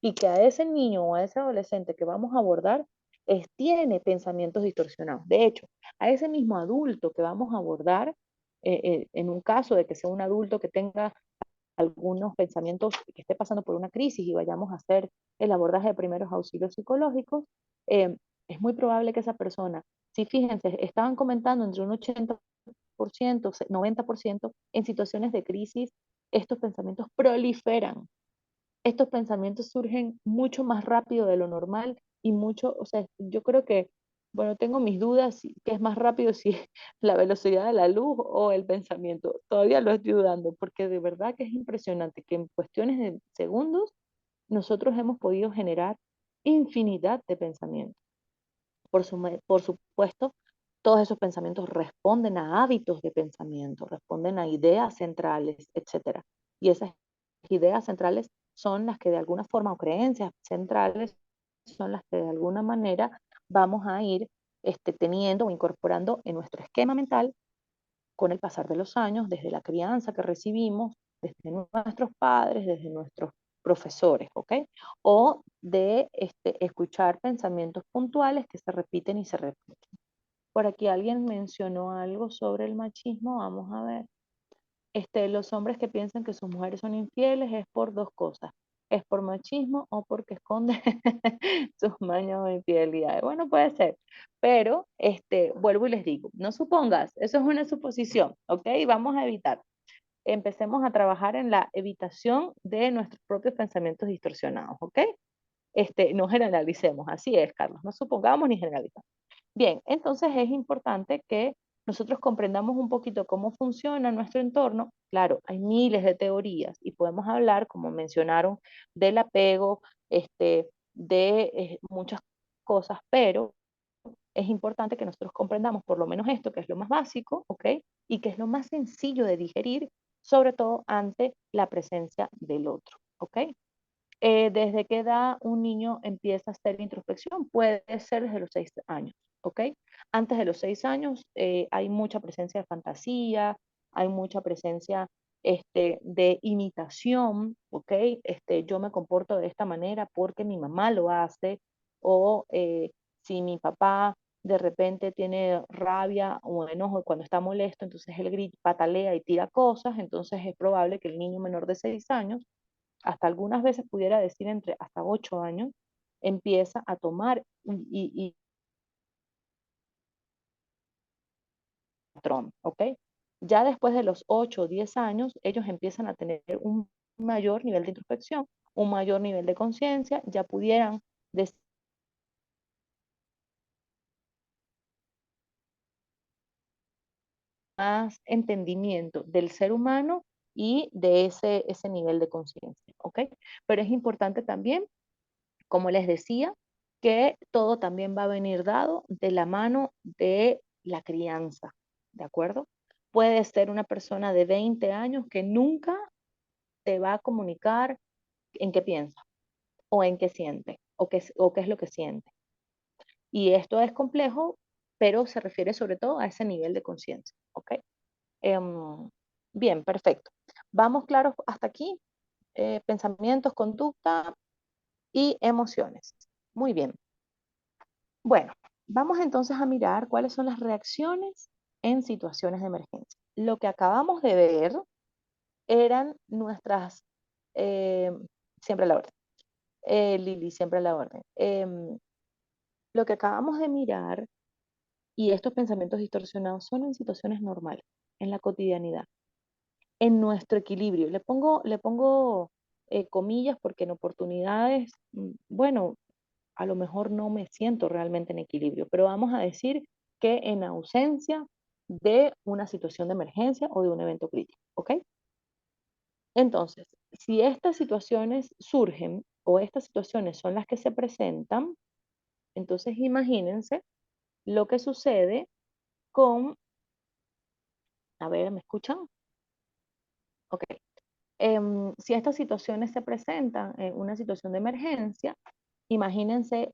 Y que a ese niño o a ese adolescente que vamos a abordar tiene pensamientos distorsionados. De hecho, a ese mismo adulto que vamos a abordar, en un caso de que sea un adulto que tenga algunos pensamientos, que esté pasando por una crisis y vayamos a hacer el abordaje de primeros auxilios psicológicos, eh, es muy probable que esa persona, si fíjense, estaban comentando entre un 80%, 90%, en situaciones de crisis, estos pensamientos proliferan. Estos pensamientos surgen mucho más rápido de lo normal y mucho, o sea, yo creo que, bueno, tengo mis dudas si que es más rápido si la velocidad de la luz o el pensamiento. Todavía lo estoy dudando porque de verdad que es impresionante que en cuestiones de segundos nosotros hemos podido generar infinidad de pensamientos. Por supuesto, todos esos pensamientos responden a hábitos de pensamiento, responden a ideas centrales, etcétera. Y esas ideas centrales son las que de alguna forma, o creencias centrales, son las que de alguna manera vamos a ir teniendo o incorporando en nuestro esquema mental con el pasar de los años, desde la crianza que recibimos, desde nuestros padres, desde nuestros profesores, ¿ok? O de escuchar pensamientos puntuales que se repiten y se repiten. Por aquí alguien mencionó algo sobre el machismo, vamos a ver. Los hombres que piensan que sus mujeres son infieles es por dos cosas. Es por machismo o porque esconde sus mañas o infidelidades. Bueno, puede ser. Pero, vuelvo y les digo, no supongas, eso es una suposición, ¿ok? Vamos a evitar. Empecemos a trabajar en la evitación de nuestros propios pensamientos distorsionados, ¿ok? No generalicemos, así es, Carlos, no supongamos ni generalicemos. Bien, entonces es importante que nosotros comprendamos un poquito cómo funciona nuestro entorno. Claro, hay miles de teorías y podemos hablar, como mencionaron, del apego, de muchas cosas, pero es importante que nosotros comprendamos por lo menos esto, que es lo más básico, ¿ok? Y que es lo más sencillo de digerir, sobre todo ante la presencia del otro, ¿ok? ¿Desde qué edad un niño empieza a hacer introspección? Puede ser desde los 6 años, ¿ok? Antes de los 6 años hay mucha presencia de fantasía, hay mucha presencia de imitación, ¿ok? Yo me comporto de esta manera porque mi mamá lo hace, o si mi papá de repente tiene rabia o enojo cuando está molesto, entonces él grita, patalea y tira cosas, entonces es probable que el niño menor de 6 años, hasta algunas veces pudiera decir entre hasta 8 años, empieza a tomar y patrón, ¿ok? Ya después de los 8 o 10 años, ellos empiezan a tener un mayor nivel de introspección, un mayor nivel de conciencia, ya pudieran decir más entendimiento del ser humano y de ese nivel de conciencia, ¿ok? Pero es importante también, como les decía, que todo también va a venir dado de la mano de la crianza, ¿de acuerdo? Puede ser una persona de 20 años que nunca te va a comunicar en qué piensa o en qué siente o qué es lo que siente. Y esto es complejo, pero se refiere sobre todo a ese nivel de conciencia, ¿ok? Em, bien, perfecto. Vamos claros hasta aquí. Pensamientos, conducta y emociones. Muy bien. Bueno, vamos entonces a mirar cuáles son las reacciones en situaciones de emergencia. Lo que acabamos de ver eran nuestras, eh, siempre a la orden, Lili, siempre a la orden. Lo que acabamos de mirar y estos pensamientos distorsionados son en situaciones normales, en la cotidianidad, en nuestro equilibrio. Le pongo comillas porque en oportunidades, bueno, a lo mejor no me siento realmente en equilibrio, pero vamos a decir que en ausencia de una situación de emergencia o de un evento crítico, ¿ok? Entonces, si estas situaciones surgen o estas situaciones son las que se presentan, entonces imagínense lo que sucede con, a ver, ¿me escuchan? Ok. Si estas situaciones se presentan en una situación de emergencia, imagínense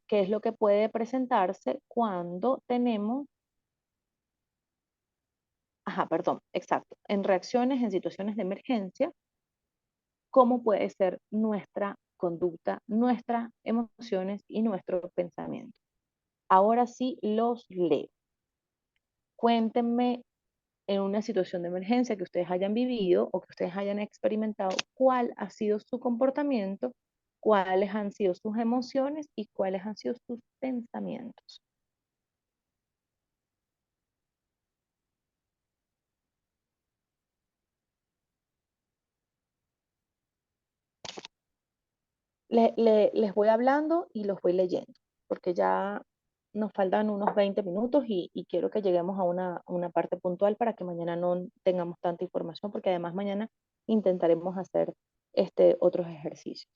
qué es lo que puede presentarse cuando tenemos, ajá, perdón, exacto, en reacciones en situaciones de emergencia, cómo puede ser nuestra conducta, nuestras emociones y nuestros pensamientos. Ahora sí los leo. Cuéntenme en una situación de emergencia que ustedes hayan vivido o que ustedes hayan experimentado, cuál ha sido su comportamiento, cuáles han sido sus emociones y cuáles han sido sus pensamientos. Les voy hablando y los voy leyendo, porque ya nos faltan unos 20 minutos y quiero que lleguemos a una parte puntual para que mañana no tengamos tanta información, porque además mañana intentaremos hacer otros ejercicios.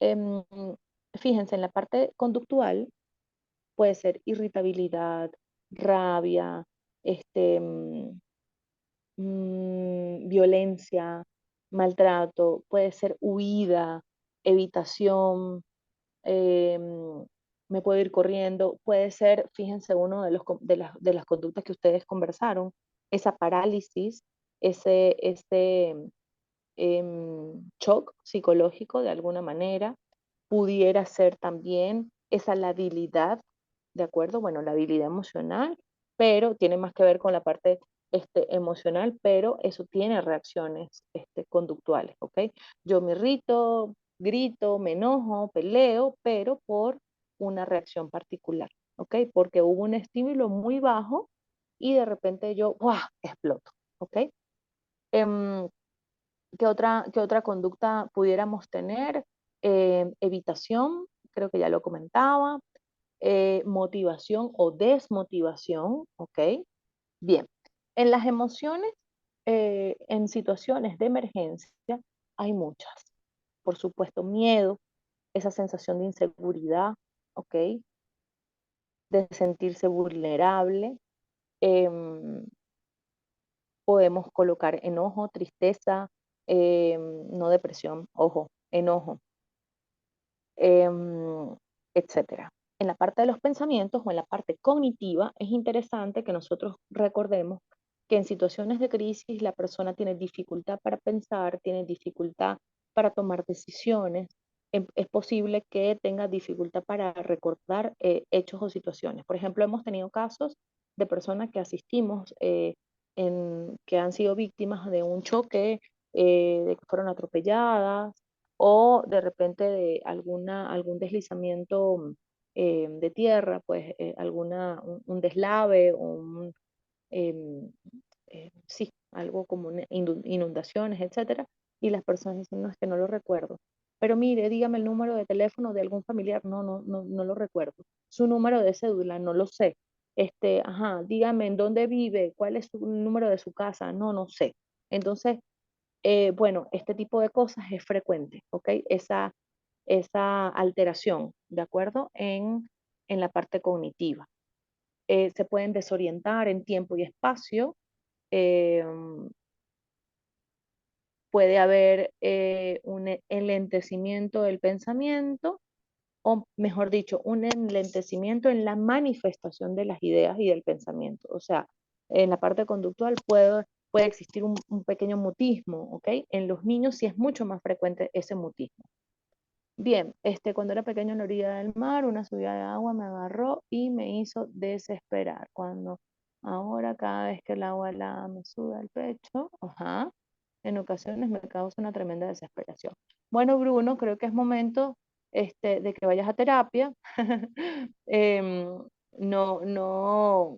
Em, Fíjense, en la parte conductual puede ser irritabilidad, rabia, violencia, maltrato, puede ser huida, evitación, me puedo ir corriendo, puede ser, fíjense, uno de las conductas que ustedes conversaron, esa parálisis, ese shock psicológico de alguna manera, pudiera ser también esa labilidad, ¿de acuerdo? Bueno, la habilidad emocional, pero tiene más que ver con la parte emocional, pero eso tiene reacciones conductuales, ¿ok? Yo me irrito, grito, me enojo, peleo, pero por una reacción particular, ¿ok? Porque hubo un estímulo muy bajo y de repente yo, ¡guau!, exploto, ¿ok? Em, qué otra conducta pudiéramos tener? Evitación, creo que ya lo comentaba. Motivación o desmotivación, ¿ok? Bien, en las emociones, en situaciones de emergencia, hay muchas. Por supuesto, miedo, esa sensación de inseguridad, ¿ok? De sentirse vulnerable. em, Podemos colocar enojo, tristeza, no depresión, ojo, enojo, em, etcétera. En la parte de los pensamientos o en la parte cognitiva, es interesante que nosotros recordemos que en situaciones de crisis la persona tiene dificultad para pensar, tiene dificultad para tomar decisiones, es posible que tenga dificultad para recordar hechos o situaciones. Por ejemplo, hemos tenido casos de personas que asistimos que han sido víctimas de un choque, de que fueron atropelladas, o de repente de algún deslizamiento de tierra, pues un deslave o em, sí, algo como inundaciones, etcétera, y las personas dicen, no, es que no lo recuerdo. Pero mire, dígame el número de teléfono de algún familiar, no lo recuerdo. Su número de cédula, no lo sé. Ajá, dígame en dónde vive, cuál es su número de su casa, no sé. Entonces, bueno, este tipo de cosas es frecuente, ¿ok? Esa alteración, ¿de acuerdo? En la parte cognitiva. Se pueden desorientar en tiempo y espacio. eh, Puede haber un enlentecimiento del pensamiento, o mejor dicho, un enlentecimiento en la manifestación de las ideas y del pensamiento. O sea, en la parte conductual puede existir un pequeño mutismo, ¿ok? En los niños sí es mucho más frecuente ese mutismo. Bien, cuando era pequeño en la orilla del mar, una subida de agua me agarró y me hizo desesperar. Cuando ahora cada vez que el agua helada me suda el pecho, ajá, en ocasiones me causa una tremenda desesperación. Bueno, Bruno, creo que es momento de que vayas a terapia. Em, no,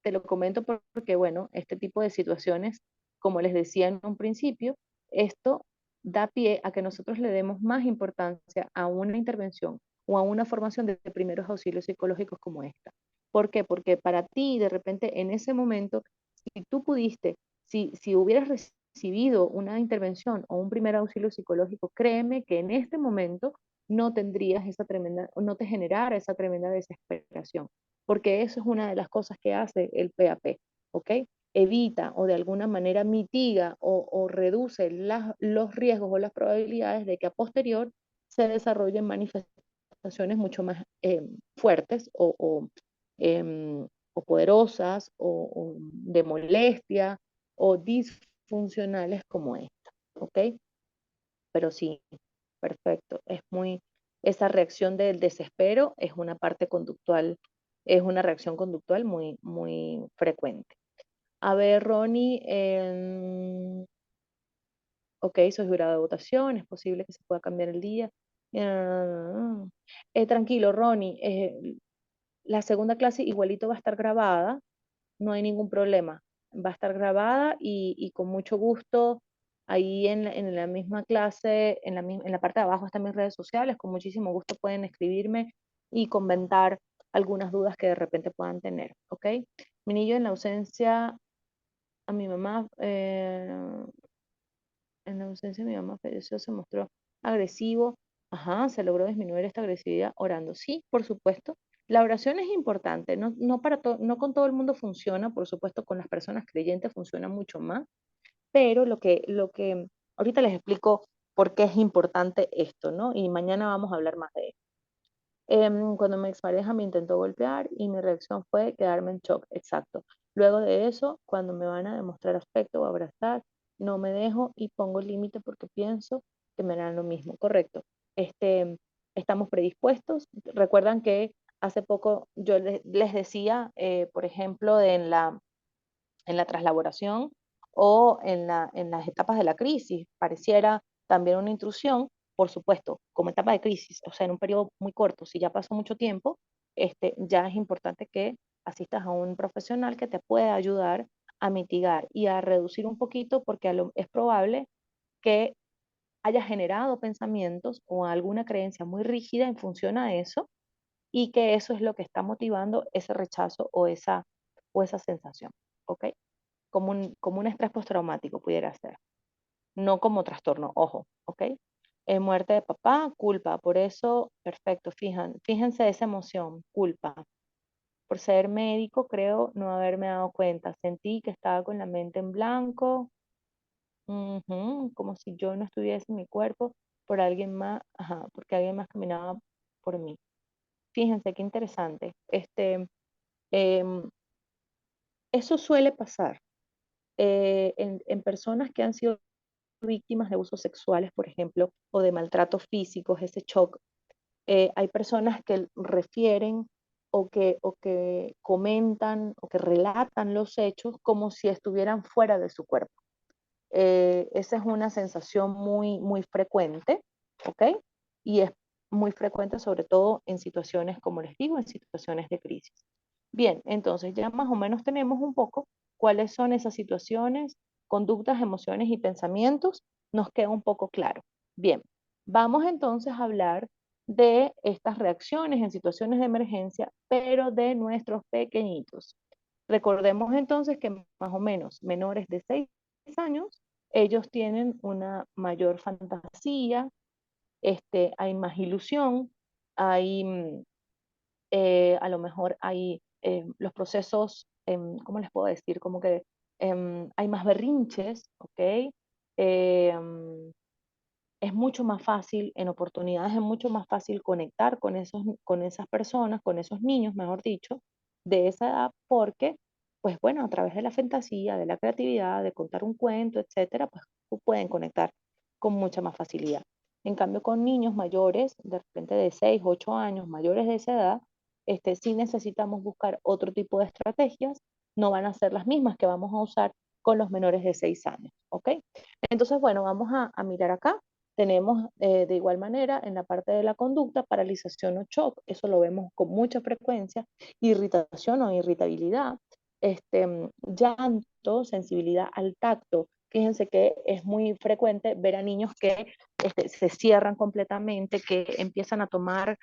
te lo comento porque, bueno, este tipo de situaciones, como les decía en un principio, esto da pie a que nosotros le demos más importancia a una intervención o a una formación de primeros auxilios psicológicos como esta. ¿Por qué? Porque para ti, de repente, en ese momento, si tú pudiste, si hubieras recibido una intervención o un primer auxilio psicológico, créeme que en este momento no tendrías esa tremenda, no te generara esa tremenda desesperación, porque eso es una de las cosas que hace el PAP, ¿ok? Evita o de alguna manera mitiga o reduce los riesgos o las probabilidades de que a posterior se desarrollen manifestaciones mucho más fuertes o poderosas o de molestia o disfuncionales como esta, ¿ok? Pero sí, perfecto. Esa reacción del desespero es una parte conductual, es una reacción conductual muy, muy frecuente. A ver, Ronnie, ok, soy jurado de votación, es posible que se pueda cambiar el día. Tranquilo, Ronnie, la segunda clase igualito va a estar grabada, no hay ningún problema. Va a estar grabada y con mucho gusto ahí en la misma clase, en la parte de abajo están mis redes sociales, con muchísimo gusto pueden escribirme y comentar algunas dudas que de repente puedan tener, ¿ok? Mi niño en la ausencia a mi mamá, en la ausencia de mi mamá falleció, se mostró agresivo. Ajá, se logró disminuir esta agresividad orando. Sí, por supuesto. La oración es importante, no con todo el mundo funciona, por supuesto con las personas creyentes funciona mucho más, pero ahorita les explico por qué es importante esto, ¿no? Y mañana vamos a hablar más de esto. Cuando mi expareja me intentó golpear y mi reacción fue quedarme en shock, exacto. Luego de eso, cuando me van a demostrar afecto o abrazar, no me dejo y pongo límite porque pienso que me harán lo mismo, correcto. Este, Estamos predispuestos. Recuerdan que hace poco yo les decía, por ejemplo, en la traslaboración o en las etapas de la crisis. Pareciera también una intrusión, por supuesto, como etapa de crisis, o sea, en un periodo muy corto, si ya pasó mucho tiempo, ya es importante que asistas a un profesional que te pueda ayudar a mitigar y a reducir un poquito, porque es probable que haya generado pensamientos o alguna creencia muy rígida en función a eso, y que eso es lo que está motivando ese rechazo o esa sensación, ¿ok? Como un estrés postraumático pudiera ser, no como trastorno, ojo, ¿ok? Muerte de papá, culpa, por eso, perfecto, fíjense esa emoción, culpa. Por ser médico, creo no haberme dado cuenta, sentí que estaba con la mente en blanco, como si yo no estuviese en mi cuerpo, por alguien más, ajá, porque alguien más caminaba por mí. Fíjense qué interesante. Em, Eso suele pasar en personas que han sido víctimas de abusos sexuales, por ejemplo, o de maltratos físicos, ese shock. Hay personas que refieren o que comentan o que relatan los hechos como si estuvieran fuera de su cuerpo. Esa es una sensación muy frecuente, ¿ok? Y es muy frecuente sobre todo en situaciones, como les digo, en situaciones de crisis. Bien, entonces ya más o menos tenemos un poco cuáles son esas situaciones, conductas, emociones y pensamientos, nos queda un poco claro. Bien, vamos entonces a hablar de estas reacciones en situaciones de emergencia, pero de nuestros pequeñitos. Recordemos entonces que más o menos menores de 6 años, ellos tienen una mayor fantasía, hay más ilusión, hay, a lo mejor hay los procesos, ¿cómo les puedo decir? Como que hay más berrinches, ¿ok? Em, es mucho más fácil, en oportunidades es mucho más fácil conectar con esas personas, con esos niños, mejor dicho, de esa edad, porque, pues bueno, a través de la fantasía, de la creatividad, de contar un cuento, etcétera, pues pueden conectar con mucha más facilidad. En cambio, con niños mayores, de repente de 6, 8 años, mayores de esa edad, sí necesitamos buscar otro tipo de estrategias, no van a ser las mismas que vamos a usar con los menores de 6 años, ¿ok? Entonces, bueno, vamos a mirar acá. Tenemos de igual manera en la parte de la conducta paralización o shock, eso lo vemos con mucha frecuencia, irritación o irritabilidad, llanto, sensibilidad al tacto. Fíjense que es muy frecuente ver a niños que se cierran completamente, que empiezan a tomar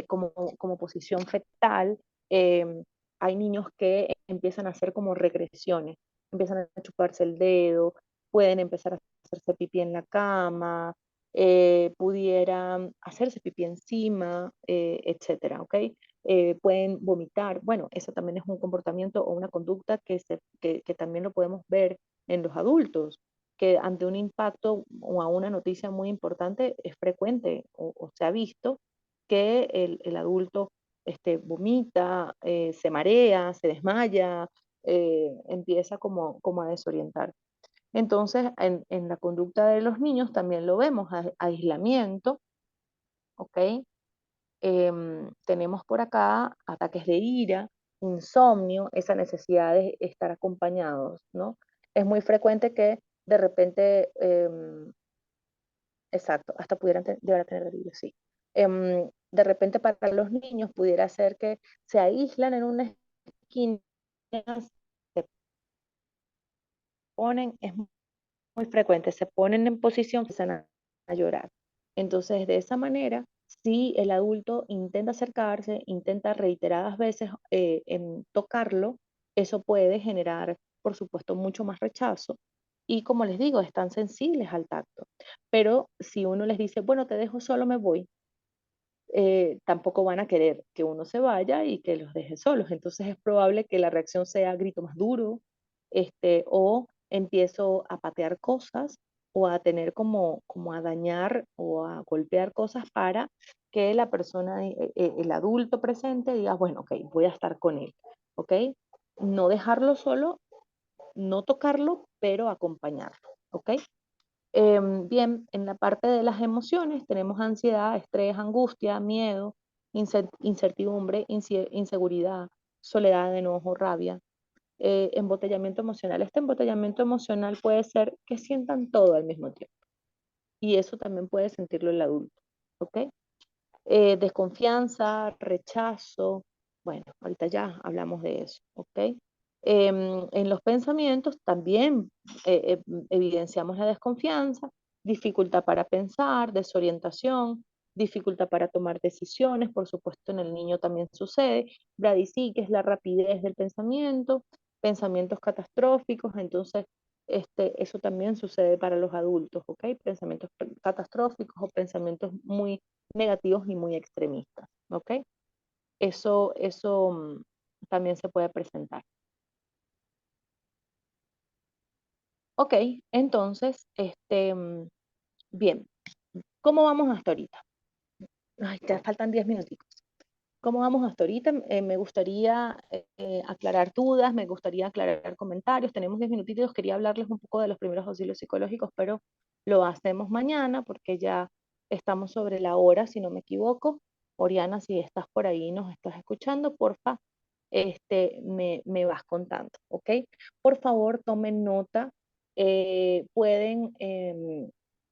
como posición fetal. Hay niños que empiezan a hacer como regresiones, empiezan a chuparse el dedo, pueden empezar a hacerse pipí en la cama, pudieran hacerse pipí encima, etcétera, ¿ok? Pueden vomitar. Bueno, eso también es un comportamiento o una conducta que también lo podemos ver en los adultos, que ante un impacto o a una noticia muy importante es frecuente o se ha visto que el adulto vomita, se marea, se desmaya, empieza como a desorientar. Entonces, en la conducta de los niños también lo vemos, aislamiento, ¿ok? Tenemos por acá ataques de ira, insomnio, esa necesidad de estar acompañados, ¿no? Es muy frecuente que de repente, exacto, hasta pudieran llegar a tener delirio, sí. De repente para los niños pudiera ser que se aíslan en una esquina, se ponen, es muy frecuente, se ponen en posición, empiezan a llorar. Entonces, de esa manera, si el adulto intenta acercarse, intenta reiteradas veces tocarlo, eso puede generar, por supuesto, mucho más rechazo. Y como les digo, están sensibles al tacto. Pero si uno les dice, bueno, te dejo solo, me voy, tampoco van a querer que uno se vaya y que los deje solos. Entonces es probable que la reacción sea grito más duro, o empiezo a patear cosas o a tener como a dañar o a golpear cosas para que la persona, el adulto presente diga, bueno, ok, voy a estar con él, ok. No dejarlo solo, no tocarlo, pero acompañarlo, ok. Bien, en la parte de las emociones tenemos ansiedad, estrés, angustia, miedo, incertidumbre, inseguridad, soledad, enojo, rabia. embotellamiento emocional. Este embotellamiento emocional puede ser que sientan todo al mismo tiempo. Y eso también puede sentirlo el adulto, ¿ok? Desconfianza, rechazo, bueno, ahorita ya hablamos de eso, ¿ok? En los pensamientos también evidenciamos la desconfianza, dificultad para pensar, desorientación, dificultad para tomar decisiones, por supuesto en el niño también sucede, bradisique, que es la rapidez del pensamiento, pensamientos catastróficos, entonces eso también sucede para los adultos, ¿ok? Pensamientos catastróficos o pensamientos muy negativos y muy extremistas, ¿ok? Eso también se puede presentar. Ok, entonces, bien, ¿cómo vamos hasta ahorita? Ay, ya faltan 10 minutitos. ¿Cómo vamos hasta ahorita? Me gustaría aclarar dudas, me gustaría aclarar comentarios. Tenemos 10 minutitos, quería hablarles un poco de los primeros auxilios psicológicos, pero lo hacemos mañana porque ya estamos sobre la hora, si no me equivoco. Oriana, si estás por ahí y nos estás escuchando, porfa, me vas contando, ¿ok? Por favor, tomen nota. Pueden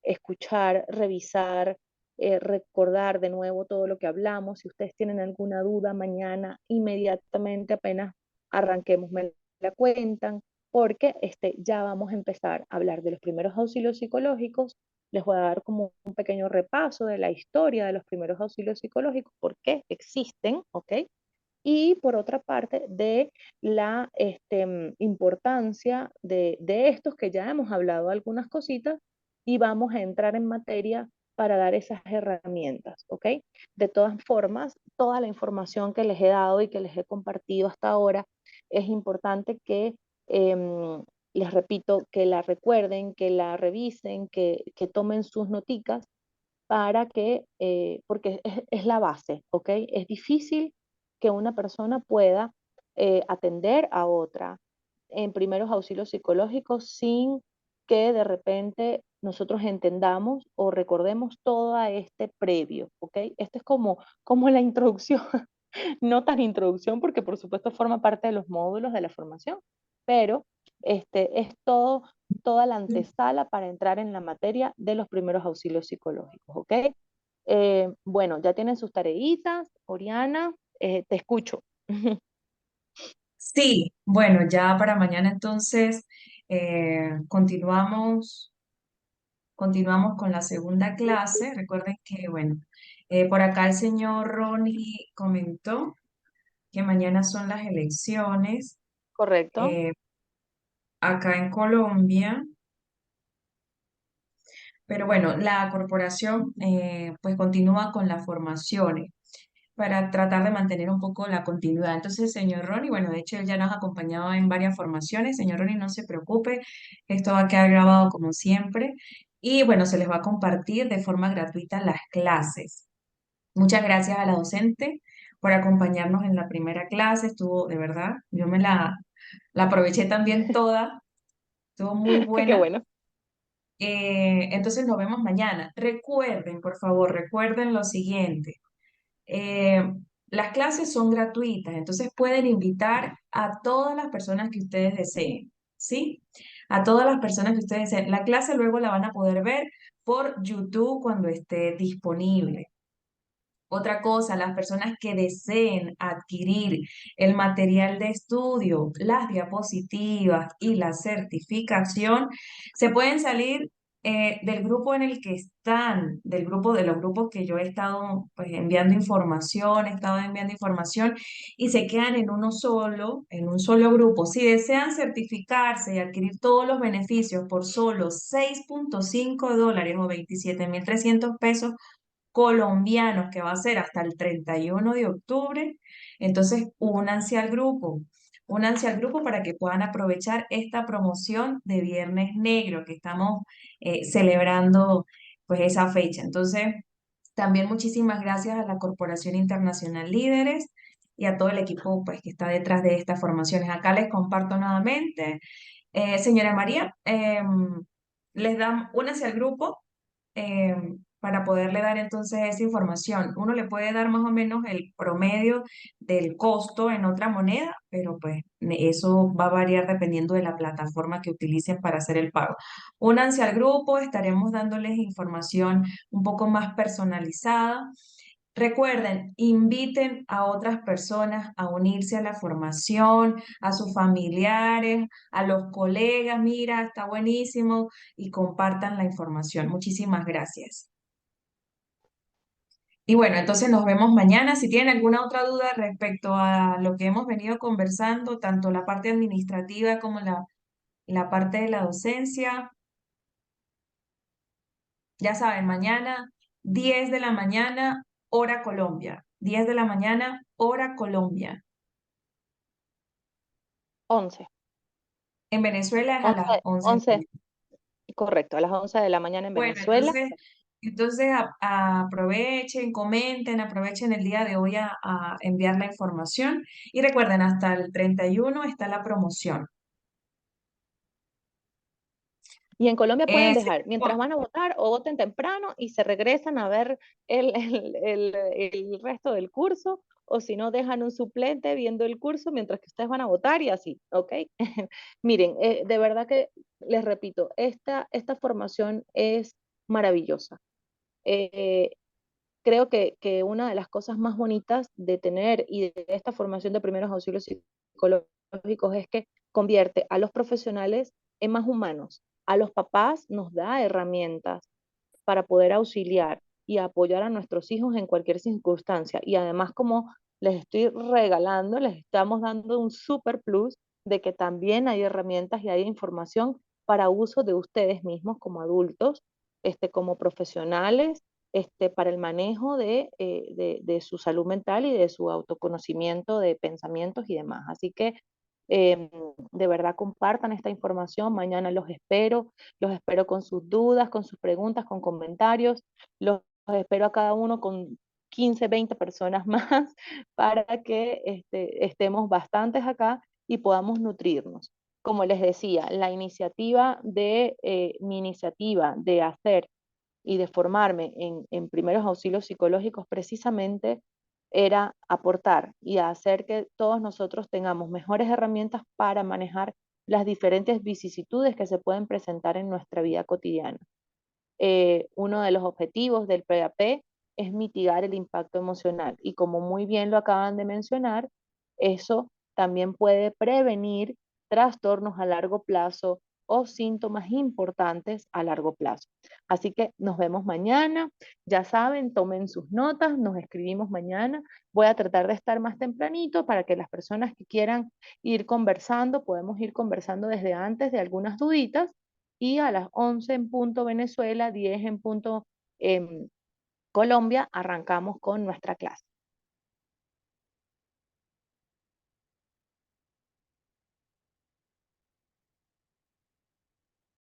escuchar, revisar, recordar de nuevo todo lo que hablamos. Si ustedes tienen alguna duda, mañana inmediatamente apenas arranquemos me la cuentan, porque ya vamos a empezar a hablar de los primeros auxilios psicológicos. Les voy a dar como un pequeño repaso de la historia de los primeros auxilios psicológicos, por qué existen, ¿ok? Y por otra parte, de la importancia de estos que ya hemos hablado algunas cositas y vamos a entrar en materia para dar esas herramientas, ¿ok? De todas formas, toda la información que les he dado y que les he compartido hasta ahora, es importante que, les repito, que la recuerden, que la revisen, que tomen sus noticas para que, porque es la base, ¿ok? Es difícil que una persona pueda atender a otra en primeros auxilios psicológicos sin que de repente nosotros entendamos o recordemos todo este previo, ¿ok? Este es como la introducción, no tan introducción porque por supuesto forma parte de los módulos de la formación, pero es toda la antesala para entrar en la materia de los primeros auxilios psicológicos, ¿ok? Bueno, ya tienen sus tareitas, Oriana, te escucho. Sí, bueno, ya para mañana entonces continuamos con la segunda clase. Recuerden que, bueno, por acá el señor Ronnie comentó que mañana son las elecciones ¿Correcto? eh, acá en Colombia. Pero bueno, la corporación pues continúa con las formaciones para tratar de mantener un poco la continuidad. Entonces, señor Ronnie, bueno, de hecho él ya nos ha acompañado en varias formaciones. Señor Ronnie, no se preocupe, esto va a quedar grabado como siempre. Y bueno, se les va a compartir de forma gratuita las clases. Muchas gracias a la docente por acompañarnos en la primera clase. Estuvo, de verdad, yo la aproveché también toda, estuvo muy Qué buena. bueno. Entonces nos vemos mañana. Recuerden, por favor, recuerden lo siguiente. Eh, las clases son gratuitas, entonces pueden invitar a todas las personas que ustedes deseen, ¿sí? A todas las personas que ustedes deseen. La clase luego la van a poder ver por YouTube cuando esté disponible. Otra cosa, las personas que deseen adquirir el material de estudio, las diapositivas y la certificación, se pueden salir del grupo en el que están, del grupo de los grupos que yo he estado pues, enviando información, he estado enviando información y se quedan en un solo grupo. Si desean certificarse y adquirir todos los beneficios por solo $6.5 o 27.300 pesos, colombianos, que va a ser hasta el 31 de octubre. Entonces, únanse al grupo para que puedan aprovechar esta promoción de Viernes Negro que estamos celebrando pues esa fecha. Entonces, también muchísimas gracias a la Corporación Internacional Líderes y a todo el equipo pues que está detrás de estas formaciones. Acá les comparto nuevamente. Señora María, únanse al grupo para poderle dar entonces esa información. Uno le puede dar más o menos el promedio del costo en otra moneda, pero pues eso va a variar dependiendo de la plataforma que utilicen para hacer el pago. Únanse al grupo, estaremos dándoles información un poco más personalizada. Recuerden, inviten a otras personas a unirse a la formación, a sus familiares, a los colegas, mira, está buenísimo, y compartan la información. Muchísimas gracias. Y bueno, entonces nos vemos mañana. Si tienen alguna otra duda respecto a lo que hemos venido conversando, tanto la parte administrativa como la parte de la docencia, ya saben, mañana 10 de la mañana, hora Colombia. 10 de la mañana, hora Colombia. 11. En Venezuela es a las 11 de la 11, mañana. correcto, a las 11 de la mañana en Bueno, Venezuela. entonces aprovechen, comenten, aprovechen el día de hoy a enviar la información. Y recuerden, hasta el 31 está la promoción. Y en Colombia pueden Sí, dejar, mientras van a votar, o voten temprano y se regresan a ver el resto del curso, o si no, dejan un suplente viendo el curso mientras que ustedes van a votar y así, ¿ok? Miren, de verdad que les repito, esta formación es maravillosa. Eh, Creo que una de las cosas más bonitas de tener y de esta formación de primeros auxilios psicológicos es que convierte a los profesionales en más humanos. A los papás nos da herramientas para poder auxiliar y apoyar a nuestros hijos en cualquier circunstancia. Y además, como les estoy regalando, les estamos dando un super plus de que también hay herramientas y hay información para uso de ustedes mismos como adultos, como profesionales, para el manejo de su salud mental y de su autoconocimiento de pensamientos y demás. Así que de verdad compartan esta información. Mañana los espero con sus dudas, con sus preguntas, con comentarios. Los espero a cada uno con 15, 20 personas más para que estemos bastantes acá y podamos nutrirnos. Como les decía, mi iniciativa de hacer y de formarme en primeros auxilios psicológicos precisamente era aportar y hacer que todos nosotros tengamos mejores herramientas para manejar las diferentes vicisitudes que se pueden presentar en nuestra vida cotidiana. Uno de los objetivos del PAP es mitigar el impacto emocional y como muy bien lo acaban de mencionar, eso también puede prevenir trastornos a largo plazo o síntomas importantes a largo plazo. Así que nos vemos mañana. Ya saben, tomen sus notas, nos escribimos mañana. Voy a tratar de estar más tempranito para que las personas que quieran ir conversando, podemos ir conversando desde antes de algunas duditas y a las 11 en punto Venezuela, 10 en punto Colombia, arrancamos con nuestra clase.